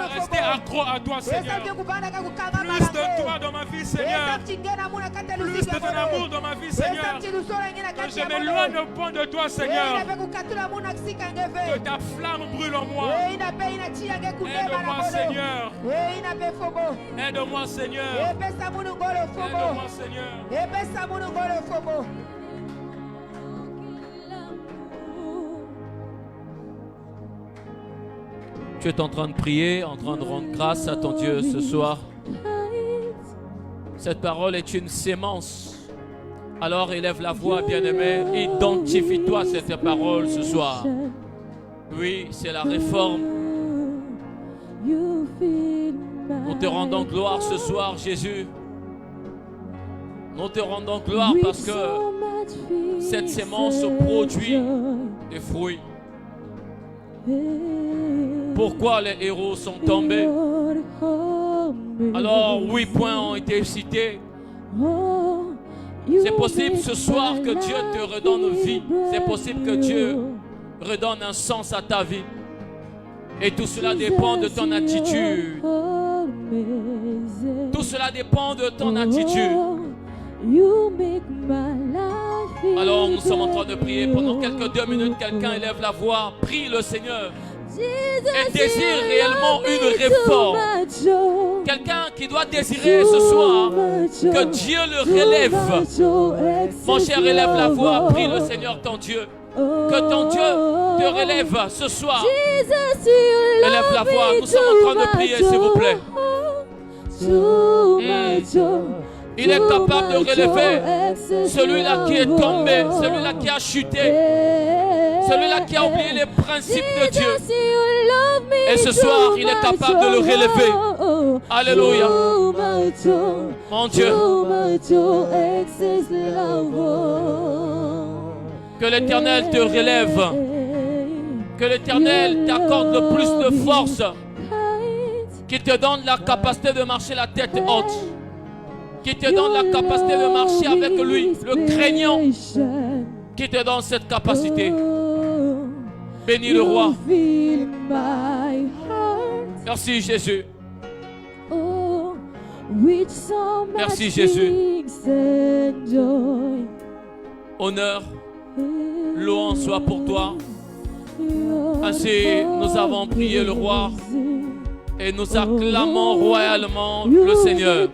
[SPEAKER 3] rester accro à toi, Seigneur. Plus de toi dans ma vie, Seigneur. Plus de ton amour dans ma vie, Seigneur. Que je m'éloigne au point de toi, Seigneur. Que ta flamme brûle en moi. Aide-moi, Seigneur. Aide-moi, Seigneur. Aide-moi, Seigneur.
[SPEAKER 1] Tu es en train de prier, en train de rendre grâce à ton Dieu ce soir. Cette parole est une sémence. Alors élève la voix, bien-aimé. Identifie-toi à cette parole ce soir. Oui, c'est la réforme. Nous te rendons gloire ce soir, Jésus. Nous te rendons gloire parce que cette sémence produit des fruits. Pourquoi les héros sont tombés? Alors 8 points ont été cités. C'est possible ce soir que Dieu te redonne vie. C'est possible que Dieu redonne un sens à ta vie. Et tout cela dépend de ton attitude. Tout cela dépend de ton attitude. Alors nous sommes en train de prier pendant quelques 2 minutes. Quelqu'un élève la voix, prie le Seigneur et désire réellement une réforme. Quelqu'un qui doit désirer ce soir que Dieu le relève. Mon cher, élève la voix, prie le Seigneur ton Dieu. Que ton Dieu te relève ce soir. Élève la voix, nous sommes en train de prier, s'il vous plaît. Il est capable de relever celui-là qui est tombé, celui-là qui a chuté, celui-là qui a oublié les principes de Dieu. Et ce soir, il est capable de le relever. Alléluia. Mon Dieu. Que l'Éternel te relève. Que l'Éternel t'accorde le plus de force. Qu'il te donne la capacité de marcher la tête haute. Qui te donne la capacité de marcher avec lui, le craignant, qui te donne cette capacité. Bénis le roi. Merci Jésus. Merci Jésus. Honneur, louange soit pour toi. Ainsi nous avons prié le roi et nous acclamons royalement le Seigneur.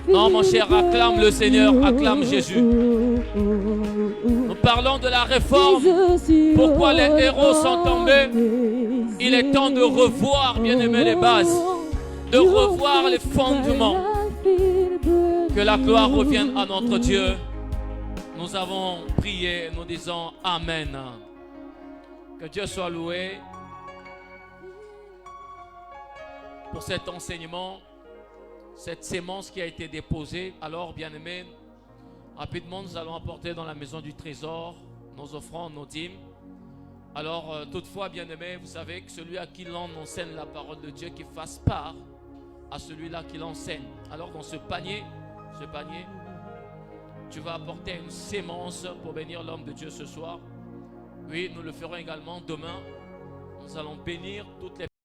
[SPEAKER 1] Non, mon cher, acclame le Seigneur, acclame Jésus. Nous parlons de la réforme. Pourquoi les héros sont tombés? Il est temps de revoir, bien-aimés, les bases, de revoir les fondements. Que la gloire revienne à notre Dieu. Nous avons prié, nous disons Amen. Que Dieu soit loué pour cet enseignement. Cette sémence qui a été déposée. Alors, bien-aimés, rapidement, nous allons apporter dans la maison du trésor nos offrandes, nos dîmes. Alors, toutefois, bien-aimés, vous savez que celui à qui l'on enseigne la parole de Dieu, qui fasse part à celui-là qui l'enseigne. Alors, dans ce panier, tu vas apporter une sémence pour bénir l'homme de Dieu ce soir. Oui, nous le ferons également demain. Nous allons bénir toutes les